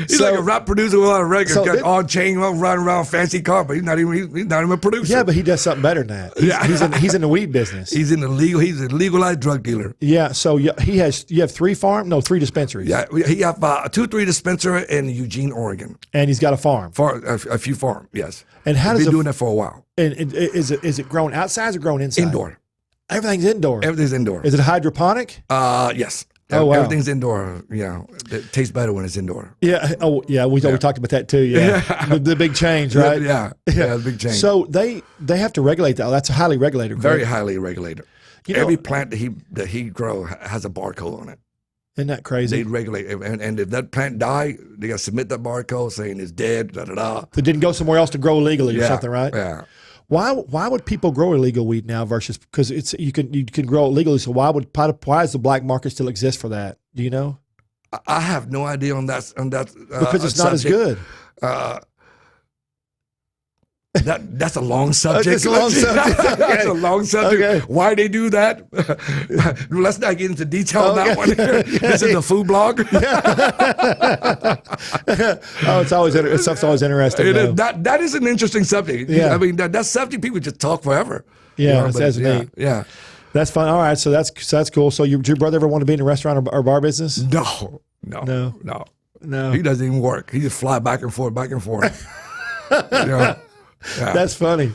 He's like a rap producer without a record. Got on chain, running around fancy car, but he's not even a producer. Yeah, but he does something better than that. He's in the weed business. He's a legalized drug dealer. Yeah. So you have 3 dispensaries. Yeah, he have 2-3 dispensaries in Eugene, Oregon, and he's got a farm. For a few farms, yes. And how does been doing that for a while? And is it grown outside or grown inside? Indoor. Everything's indoor. Everything's indoor. Is it hydroponic? Yes. Oh, wow. Everything's indoor. Yeah, it tastes better when it's indoor. Yeah. Oh, yeah. We talked about that too. Yeah. The big change, right? Yeah. The big change. So they have to regulate that. That's highly regulated. Correct? Very highly regulated. Every plant that he grow has a barcode on it. Isn't that crazy? They regulate, and if that plant die, they got to submit that barcode saying it's dead. Da da da. It didn't go somewhere else to grow illegally or something, right? Yeah. Why would people grow illegal weed now versus because you can grow it legally? So why does the black market still exist for that? Do you know? I have no idea on that. Because it's not as good. That's a long subject. It's a long subject. Okay. That's a long subject. Okay. Why they do that? Let's not get into detail on that one. This is the food blog. It's always interesting. That is an interesting subject. Yeah. I mean that subject people just talk forever. Yeah, that's neat. Yeah. That's fun. All right, so that's cool. So your brother ever want to be in a restaurant or bar business? No. He doesn't even work. He just fly back and forth. Yeah. That's funny.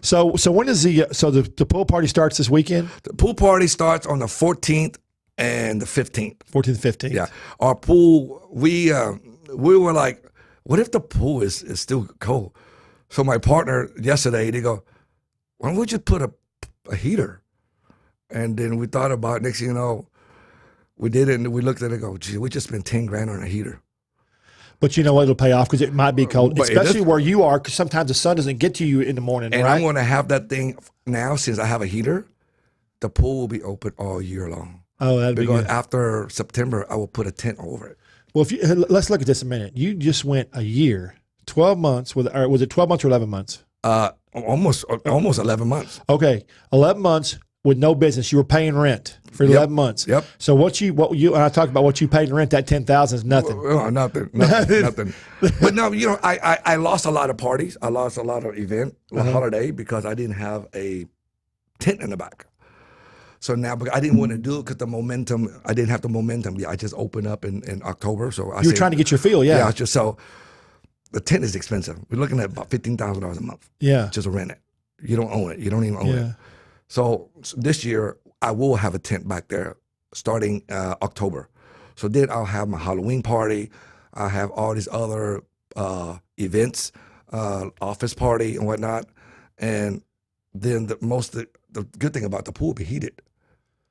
So when is the pool party starts this weekend? The pool party starts on the 14th and the 15th. 14th, 15th. Yeah. Our pool, we were like, what if the pool is still cold? So my partner yesterday, they go, why don't we just put a heater? And then we thought about it. Next thing you know, we did it and we looked at it and go, gee, we just spent $10,000 on a heater. But you know what? It'll pay off because it might be cold, especially where you are, because sometimes the sun doesn't get to you in the morning, and right? I'm going to have that thing now since I have a heater. The pool will be open all year long. Oh, that'd be good. Because after September, I will put a tent over it. Well, let's look at this a minute. You just went a year, 12 months, was it 12 months or 11 months? Almost 11 months. Okay, 11 months with no business. You were paying rent for 11 months. Yep. So what you and I talked about what you paid in rent. That $10,000 is nothing. Well, nothing. But no, I lost a lot of parties. I lost a lot of event, holiday because I didn't have a tent in the back. So now, but I didn't want to do it because the momentum. I didn't have the momentum. Yeah, I just opened up in October. So you were trying to get your feel. Yeah. Yeah. So the tent is expensive. We're looking at about $15,000 a month. Yeah. Just to rent it. You don't own it. You don't even own it. So this year, I will have a tent back there starting October. So then I'll have my Halloween party. I'll have all these other events, office party and whatnot. And then the good thing about the pool will be heated.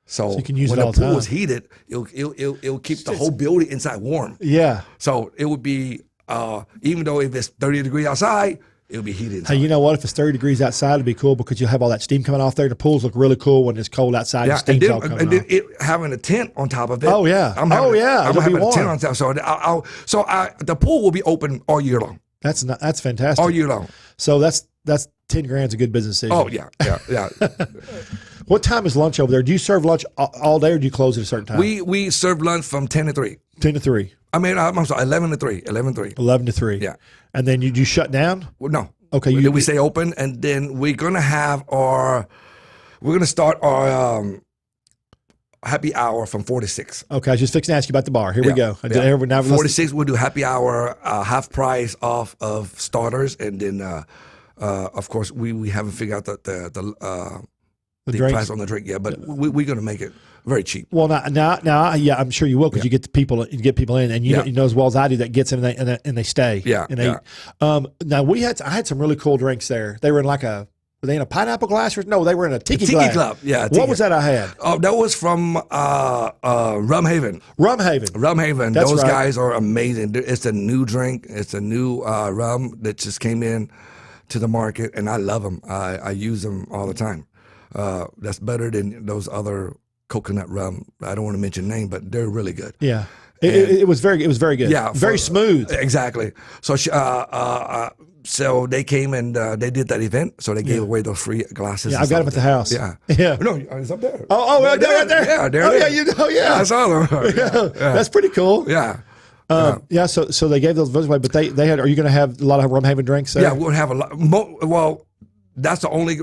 So you can use when it all the pool time. is heated, it'll keep the whole building inside warm. Yeah. So it would be, even though if it's 30 degrees outside, it'll be heated inside. Hey, you know what? If it's 30 degrees outside, it'd be cool because you'll have all that steam coming off there. The pools look really cool when it's cold outside. Yeah, and steam's all coming and then off. having a tent on top of it. Oh yeah. I'm having a tent on top. So the pool will be open all year long. That's fantastic. All year long. So that's $10,000 a good business decision. Oh yeah. What time is lunch over there? Do you serve lunch all day or do you close at a certain time? We serve lunch from 10 to 3. 10 to 3. I mean, I'm sorry, 11 to 3. 11 to 3. 11 to 3. Yeah. And then you shut down? Well, no. Okay. We stay open, and then we're gonna start our happy hour from 4 to 6. Okay, I was just fixing to ask you about the bar. Here we go. 4 to 6, we'll do happy hour, half price off of starters, and then of course we haven't figured out the the drinks? price on the drink. Yeah, but we're going to make it very cheap. Well, now, yeah, I'm sure you will because you get the people, you get people in, and you know as well as I do that gets in and they stay. Yeah, and they eat. Now I had some really cool drinks there. They were in were they in a pineapple glass or no? They were in a tiki glass. Tiki Club, yeah. What was that I had? Oh, that was from Rum Haven. Rum Haven. Rum Haven. That's Those right. guys are amazing. It's a new drink. It's a new rum that just came in to the market, and I love them. I use them all the time. That's better than those other coconut rum. I don't want to mention name, but they're really good. Yeah. It was very good. Yeah, very smooth. Exactly. So so they came and they did that event. So they gave away those free glasses. Yeah, I've got them at the house. Yeah. Yeah. No, it's up there. Oh, right there. Yeah, there. Oh, yeah, you know, yeah. I saw them. Yeah. That's pretty cool. Yeah. Yeah. So they gave those away, but they had. Are you going to have a lot of Rum Haven drinks there? Yeah, we'll have a lot. Well, that's the only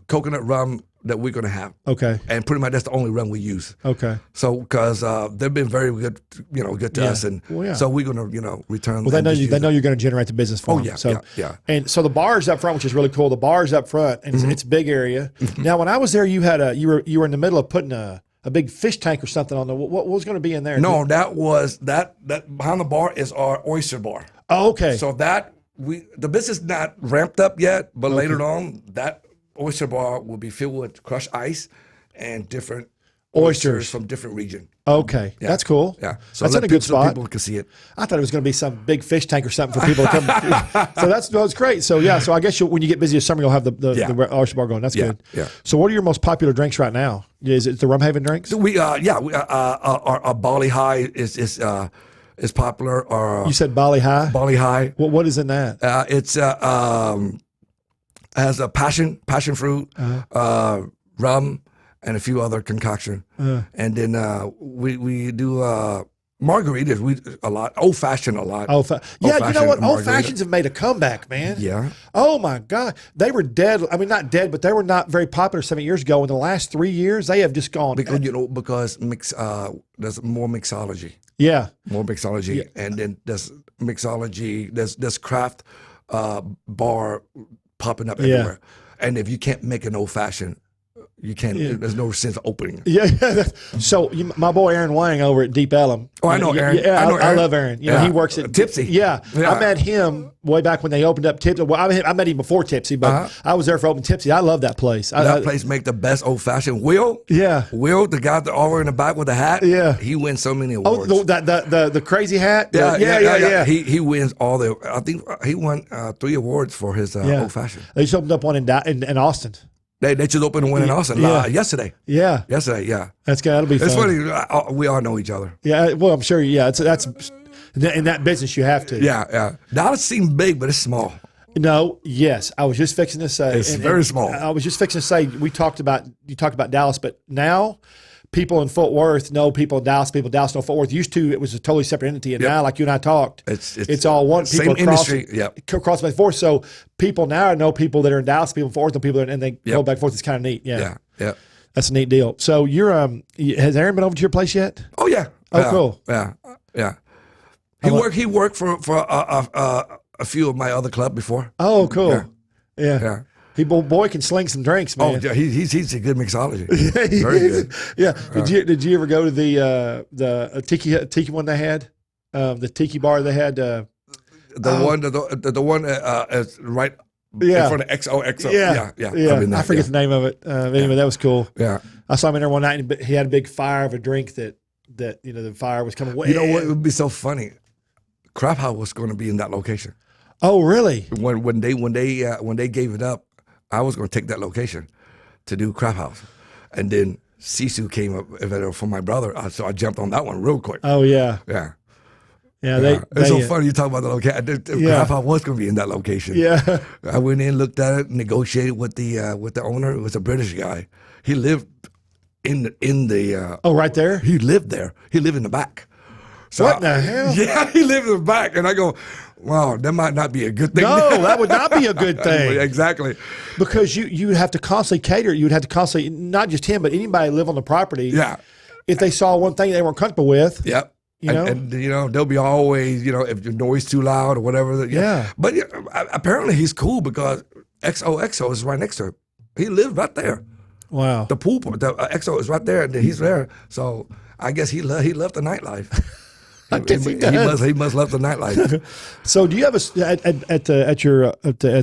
coconut rum that we're going to have. Okay. And pretty much that's the only rum we use. Okay. So because they've been very good, good to us, and so we're going to return. Well, they know you're going to generate the business for them. Yeah, so, yeah. And so the bar's up front, which is really cool. The bar's up front, and it's a big area. Now, when I was there, you were in the middle of putting a big fish tank or something on the. What was going to be in there? No, that was that behind the bar is our oyster bar. Oh, okay. So that the business not ramped up yet, but later on that oyster bar will be filled with crushed ice and different oysters from different region. Okay, that's cool. Yeah, so that's in a good spot. So people can see it. I thought it was going to be some big fish tank or something for people to come. So that's great. So yeah, so I guess when you get busy this summer, you'll have the oyster bar going. That's good. Yeah. So what are your most popular drinks right now? Is it the Rum Haven drinks? Our Bali High is popular. Or You said Bali High. Bali High. What is in that? It's has a passion fruit, rum, and a few other concoction. And then we do margaritas. A lot old fashioned a lot. Yeah, you know what? Old fashions have made a comeback, man. Yeah. Oh my God, they were dead. I mean, not dead, but they were not very popular 7 years ago. In the last 3 years, they have just gone. Because there's more mixology. Yeah. More mixology, and then there's mixology. There's craft bar popping up everywhere. And if you can't make an old fashioned, you can't. There's no sense of opening. Yeah. So my boy Aaron Wang over at Deep Ellum. Oh, I know Aaron. Yeah, I love Aaron. You know, he works at Tipsy. Yeah. I met him way back when they opened up Tipsy. Well, I met him before Tipsy, but I was there for open Tipsy. I love that place. That place make the best old fashioned. Will, the guy over in the back with the hat. Yeah, he wins so many awards. Oh, the crazy hat. Yeah. He wins all the. I think he won 3 awards for his old fashioned. They just opened up one in Austin. They just opened one in Austin yesterday. Yeah. Yesterday, yeah. That's good. That'll be fun. It's funny. We all know each other. Yeah. Well, I'm sure. Yeah. That's in that business you have to. Yeah. Dallas seems big, but it's small. No. Yes. I was just fixing to say it's very small. I was just fixing to say you talked about Dallas, but now people in Fort Worth know people in Dallas. People in Dallas know Fort Worth. Used to, it was a totally separate entity, and now, like you and I talked, it's all one. Same industry. Cross back and forth. So people now know people that are in Dallas, people in Fort Worth, and people that and they go back and forth. It's kind of neat. Yeah. That's a neat deal. So you're has Aaron been over to your place yet? Oh yeah. Oh cool. Yeah. He worked for a few of my other club before. Oh cool. Yeah. He boy can sling some drinks, man. Oh yeah, he's a good mixology. Very good. Yeah. Did you ever go to the tiki one they had? The tiki bar they had. The one is right in front of XOXO. Yeah. I forget the name of it. Anyway, that was cool. Yeah. I saw him in there one night, and he had a big fire of a drink that the fire was coming. You know what would be so funny? Craft House was going to be in that location. Oh really? When they gave it up, I was going to take that location to do Craft House, and then Sisu came up for my brother, so I jumped on that one real quick. Oh yeah. It's so funny you talk about the location. Craft House was going to be in that location. Yeah. I went in, looked at it, negotiated with the owner. It was a British guy. He lived in the. Right there. He lived there. He lived in the back. So what the hell? Yeah, he lived in the back, and I go, wow, that might not be a good thing. No, that would not be a good thing. Exactly. Because you would have to constantly cater. You would have to constantly, not just him, but anybody live on the property. Yeah. If they saw one thing they weren't comfortable with. Yep. And they'll be always, if the noise too loud or whatever. Yeah. But apparently he's cool because XOXO is right next to him. He lived right there. Wow. The pool, the EXO is right there, and he's there. So I guess he loved the nightlife. I guess he does. He must love the nightlife. So do you have at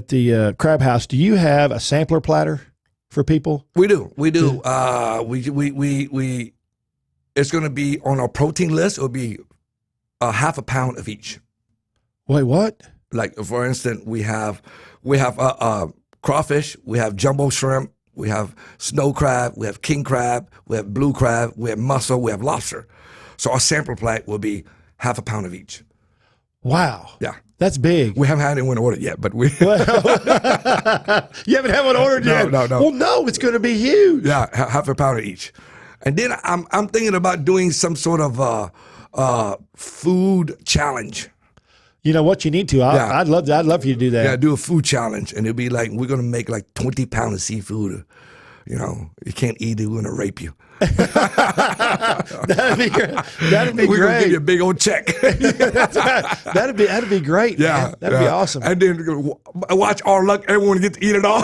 the Crab House? Do you have a sampler platter for people? We do. We it's going to be on our protein list. It'll be half a pound of each. Wait, what? Like for instance, we have crawfish, we have jumbo shrimp, we have snow crab, we have king crab, we have blue crab, we have mussel, we have lobster. So our sample plate will be half a pound of each. Wow. Yeah. That's big. We haven't had anyone order yet, but we. You haven't had one ordered yet? No. Well, no, it's going to be huge. Yeah, half a pound of each. And then I'm thinking about doing some sort of food challenge. You know what you need to. I'd love for you to do that. Yeah, do a food challenge, and it'll be like we're gonna make like 20 pounds of seafood. You know, you can't eat it. We're gonna rape you. That'd be great. We're gonna give you a big old check. That'd be great. Yeah, man. That'd be awesome. And then watch our luck. Everyone get to eat it all.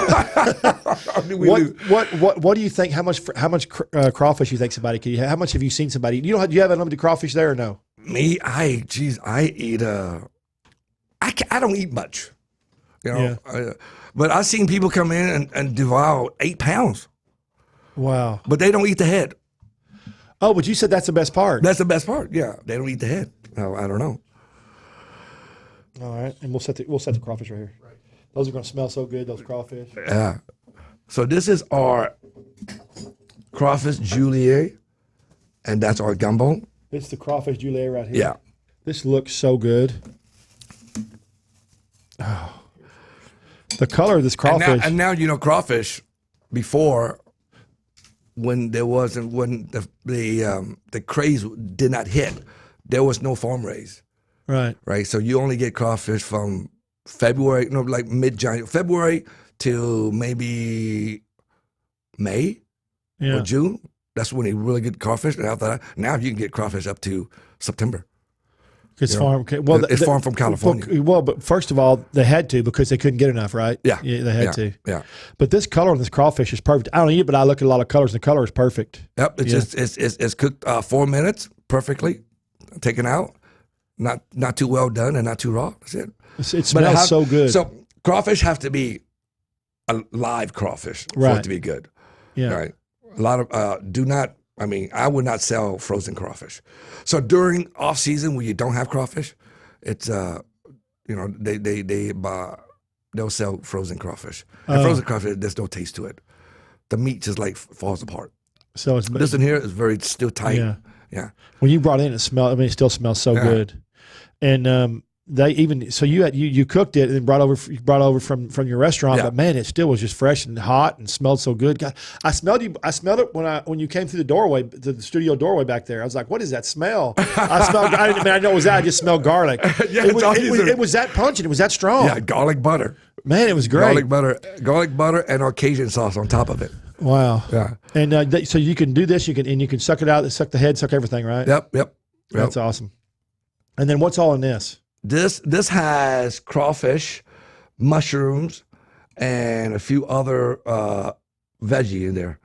What do you think? How much crawfish you think somebody could eat? How much have you seen somebody? Do you have unlimited crawfish there or no? Me, I eat. I don't eat much. You know, but I've seen people come in and devour 8 pounds. Wow. But they don't eat the head. Oh, but you said that's the best part. That's the best part. Yeah, they don't eat the head. No, I don't know. All right, and we'll set the crawfish right here. Right. Those are going to smell so good. Those crawfish. Yeah. So this is our crawfish julienne, and that's our gumbo. It's the crawfish julienne right here. Yeah. This looks so good. Oh. The color of this crawfish. And now you know crawfish. Before, when there wasn't the craze did not hit, there was no farm raised. Right. Right. So you only get crawfish from February, like mid-January, February till maybe May or June. That's when you really get crawfish. And after that, now you can get crawfish up to September. It's farmed from California. Well, but first of all, they had to because they couldn't get enough, right? Yeah, they had to. Yeah. But this color on this crawfish is perfect. I don't eat it, but I look at a lot of colors, and the color is perfect. Yep, it's cooked 4 minutes perfectly, taken out, not too well done and not too raw. That's it. It smells so good. So crawfish have to be a live crawfish for it to be good. Yeah. Right. A lot of I would not sell frozen crawfish. So during off season when you don't have crawfish, it's they'll sell frozen crawfish. And frozen crawfish, there's no taste to it. The meat just like falls apart. So this one here is still tight. Yeah. When you brought it in, it still smells so good. And they even you cooked it and then brought over from your restaurant, but man, it still was just fresh and hot and smelled so good. God, I smelled it when you came through the doorway, the studio doorway back there. I was like, what is that smell? I know it was that. I just smelled garlic. It was that pungent. It was that strong. Yeah, garlic butter. Man, it was great. Garlic butter, and our Cajun sauce on top of it. Wow. Yeah. And so you can do this. You can suck it out, suck the head, suck everything, right? Yep. That's awesome. And then what's all in this? This has crawfish, mushrooms, and a few other veggie in there.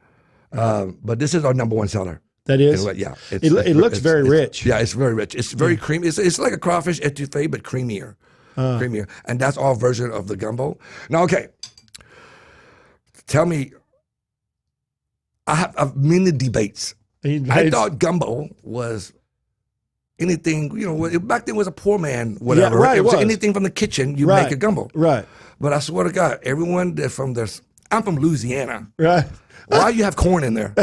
But this is our number one seller. That is? Yeah. It looks very rich. Yeah, it's very rich. It's very creamy. It's like a crawfish etouffee, but creamier. Creamier. And that's our version of the gumbo. Now, okay. Tell me, I have many debates. I thought gumbo was anything, back then was a poor man, whatever. Yeah, right, it was anything from the kitchen, you make a gumbo. Right. But I swear to God, everyone that's from this, I'm from Louisiana. Right. Why you have corn in there?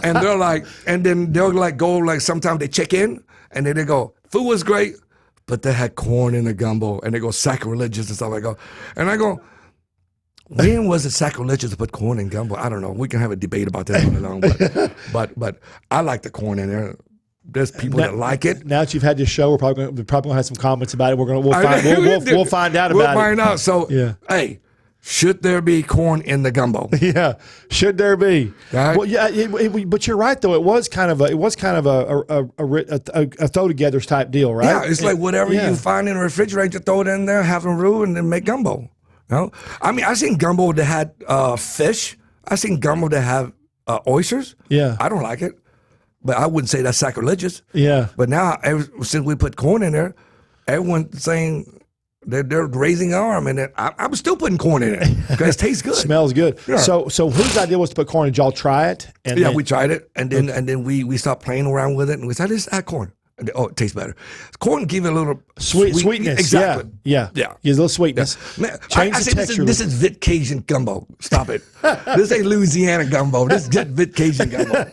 And they're like, and then they'll like go, like sometimes they check in and then they go, food was great, but they had corn in the gumbo, and they go sacrilegious and stuff like that. And I go, when was it sacrilegious to put corn in gumbo? I don't know. We can have a debate about that all along, but I like the corn in there. There's people that like it. Now that you've had this show, we're probably gonna have some comments about it. We'll find out about it. We'll find out. So, hey, should there be corn in the gumbo? Yeah, should there be? Right? Well, yeah, but you're right though. It was kind of a throw together type deal, right? Yeah, it's like whatever you find in the refrigerator, throw it in there, have some roux, and then make gumbo. You know? I mean, I seen gumbo that had fish. I've seen gumbo that have oysters. Yeah. I don't like it, but I wouldn't say that's sacrilegious. Yeah. But now, since we put corn in there, everyone's saying they're raising their arm, and I'm still putting corn in it because it tastes good. Smells good. Yeah. So whose idea was to put corn? Did y'all try it? And Yeah, then- we tried it, and then we stopped playing around with it, and we said, let's add corn. And it tastes better. Corn give it a little sweetness. Exactly. Yeah. Yeah. Gives a little sweetness. Man, Change I the say texture. this is Vit Cajun gumbo. Stop it. This ain't Louisiana gumbo. This is good Vit Cajun gumbo.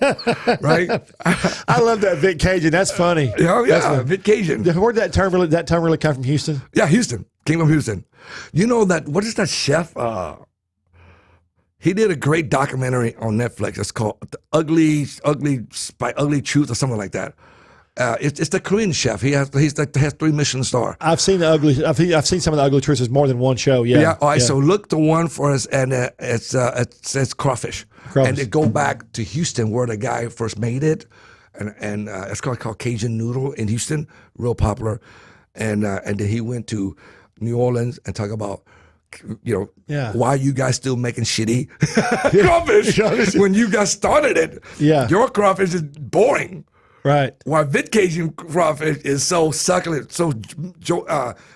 Right? I love that Vic Cajun. That's funny. Oh, That's yeah, funny. Vit Cajun. Where did that term really come from? Houston? Yeah, Houston. Came from Houston. You know that, what is that chef? He did a great documentary on Netflix. It's called The Ugly Truth or something like that. It's the Korean chef. He has 3 Michelin star. I've seen the ugly. I've seen some of the ugly truths. There's more than one show. Yeah. Yeah. All right. So look the one for us, and it's crawfish, and it go back to Houston where the guy first made it, and it's called Cajun noodle in Houston, real popular, and then he went to New Orleans and talk about, why you guys still making shitty crawfish when you guys started it. Yeah. Your crawfish is boring. Right. Why Vit Cajun crawfish is so succulent, so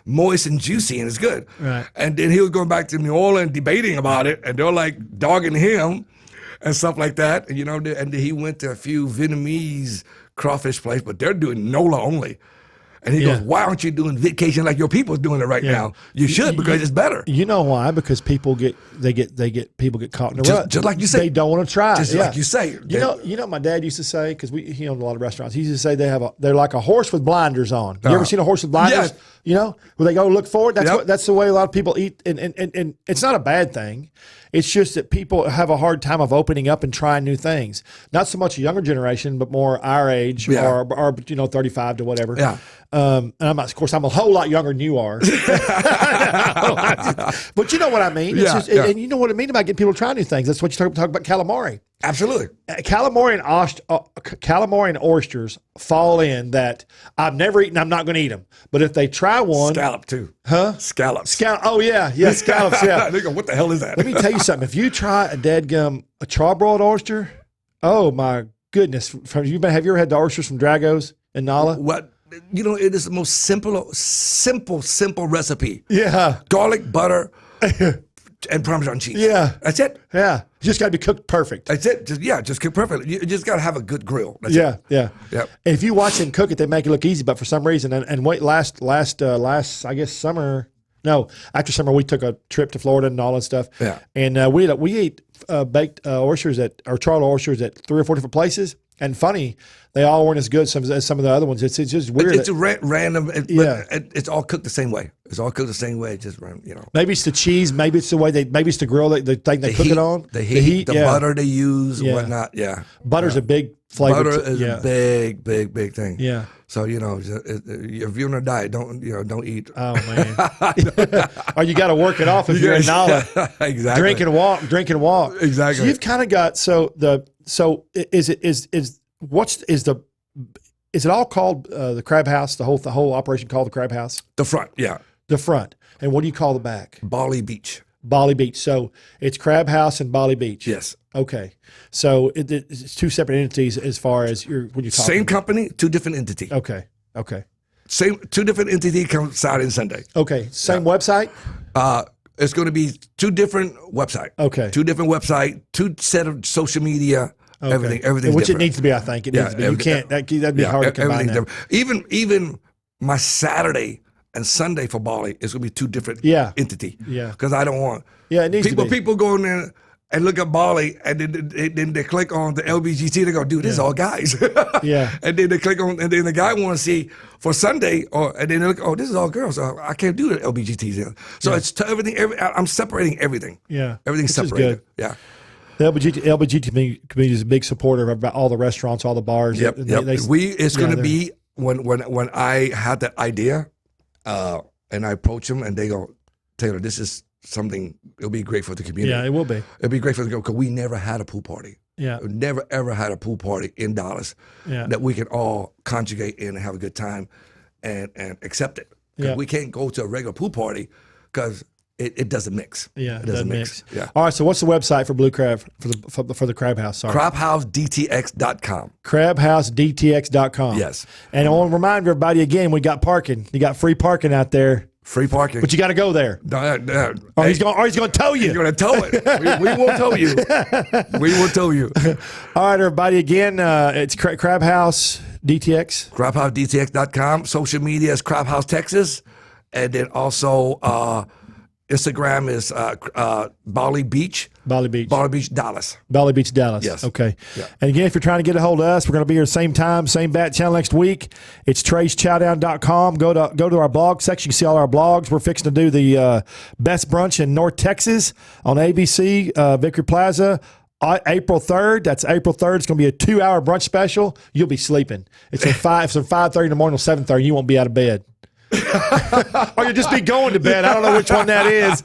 moist and juicy, and it's good. Right. And then he was going back to New Orleans debating about it, and they're like dogging him and stuff like that. And, and then he went to a few Vietnamese crawfish places, but they're doing NOLA only. And he goes, why aren't you doing Vit Cajun like your people's doing it right now? You should, because it's better. You know why? Because people get caught in the rut. Just like you say. They don't want to try. Just like you say. You know what my dad used to say, because he owned a lot of restaurants. He used to say they're like a horse with blinders on. You ever seen a horse with blinders? Yeah. Where they go look forward. That's the way a lot of people eat, and it's not a bad thing. It's just that people have a hard time of opening up and trying new things. Not so much a younger generation, but more our age or 35 to whatever. Yeah. And of course, I'm a whole lot younger than you are. But you know what I mean. It's just, and you know what I mean about getting people to try new things. That's what you talk about calamari. Absolutely. Calamari and oysters fall in that I've never eaten. I'm not going to eat them. But if they try one, Scallop too. huh? Scallops. Oh yeah, scallops. Yeah. They go, what the hell is that? Let me tell you something. If you try a charbroiled oyster, oh my goodness! Have you ever had the oysters from Drago's in Nala? What? It is the most simple recipe. Yeah. Garlic, butter, and Parmesan cheese. Yeah. That's it. Yeah. You just got to be cooked perfect. That's it. Just cook perfectly. You just got to have a good grill. That's Yeah. And If you watch them cook it, they make it look easy, but for some reason, and wait, last I guess summer. No, after summer we took a trip to Florida and all that stuff. Yeah. And we ate baked oysters charred oysters at 3 or 4 different places. And funny, they all weren't as good as some of the other ones. It's just weird. It's random. It's all cooked the same way. It's all cooked the same way. Just Maybe it's the cheese. Maybe it's the way maybe it's the grill the thing they cook it on. The heat. The butter they use and whatnot. Yeah. Butter's a big flavor. Butter is a big thing. Yeah. So if you're on a diet, don't eat. Oh man. Or you got to work it off if you're in Nala. Exactly. Drink and walk. Exactly. So you've kind of got is it all called the Crab House? The whole operation called the Crab House? The front, yeah. The front. And what do you call the back? Bali Beach. Bali Beach. So it's Crab House and Bali Beach. Yes. Okay. So it's 2 separate entities as far as when you're talking. Same company, 2 different entities. Okay. Same 2 different entities come Saturday and Sunday. Okay. Same website? It's going to be 2 different websites. Okay. 2 different websites, 2 set of social media. Okay. Everything. Which different. it needs to be, I think. It needs to be. You can't. That'd be hard to combine that. Even my Saturday and Sunday for Bali is going to be 2 different entities. Yeah. Because I don't want. Yeah, it needs to be. People go in there and look at Bali, and then they click on the LBGT. They go, dude, this is all guys. Yeah. And then they click on, and then the guy want to see for Sunday, and then they look, oh, this is all girls. So I can't do the LBGTs. So it's to everything. I'm separating everything. Yeah. Everything's separated. Yeah. The LBGT community is a big supporter of all the restaurants, all the bars. Yep. It's going to be when I had that idea, and I approach them, and they go, Taylor, this is something. It'll be great for the community. Yeah, it will be. It'll be great for the because we never had a pool party. Yeah, we never ever had a pool party in Dallas. Yeah. That we can all conjugate in and have a good time, and accept it. Yeah. We can't go to a regular pool party because it doesn't mix. Yeah, it doesn't mix. Yeah. All right. So what's the website for Blue Crab for the Crab House? Sorry. CrabHouseDTX.com. CrabHouseDTX.com. Yes. And I want to remind everybody again, we got parking. You got free parking out there. Free parking. But you got to go there. Or he's going to tow you. He's going to tow it. We will tow you. We will tow you. All right, everybody. Again, it's Crab House DTX. CrabHouseDTX.com. Social media is Crab House Texas. And then also Instagram is Bali Beach. Bali Beach. Bali Beach, Dallas. Bali Beach, Dallas. Yes. Okay. Yeah. And again, if you're trying to get a hold of us, we're going to be here same time, same bat channel next week. It's Trey'sChowdown.com. Go to our blog section. You see all our blogs. We're fixing to do the best brunch in North Texas on ABC, Victory Plaza. April 3rd. That's April 3rd. It's going to be a 2-hour brunch special. You'll be sleeping. It's from 5:30 in the morning till 7:30. You won't be out of bed. Or you'll just be going to bed. I don't know which one that is.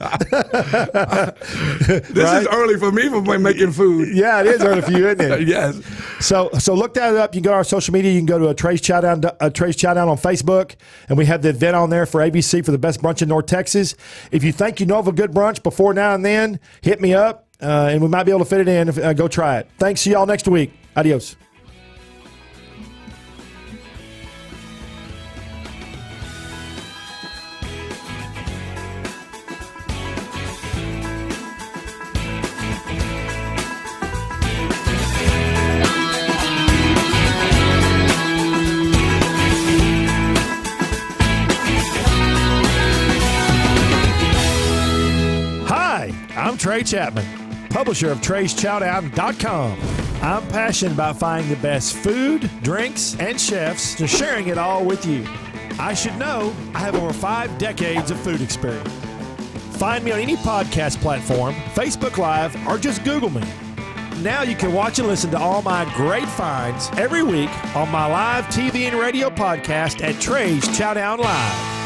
This is early for me for making food. Yeah, it is early for you, isn't it? Yes. So look that up. You can go to our social media. You can go to Trey's Chowdown on Facebook, and we have the event on there for ABC for the best brunch in North Texas. If you think you know of a good brunch before now and then, hit me up, and we might be able to fit it in. Go try it. Thanks. See y'all next week. Adios. I'm Trey Chapman, publisher of Trey'sChowdown.com. I'm passionate about finding the best food, drinks, and chefs and sharing it all with you. I should know I have over 5 decades of food experience. Find me on any podcast platform, Facebook Live, or just Google me. Now you can watch and listen to all my great finds every week on my live TV and radio podcast at Trey's Chowdown Live.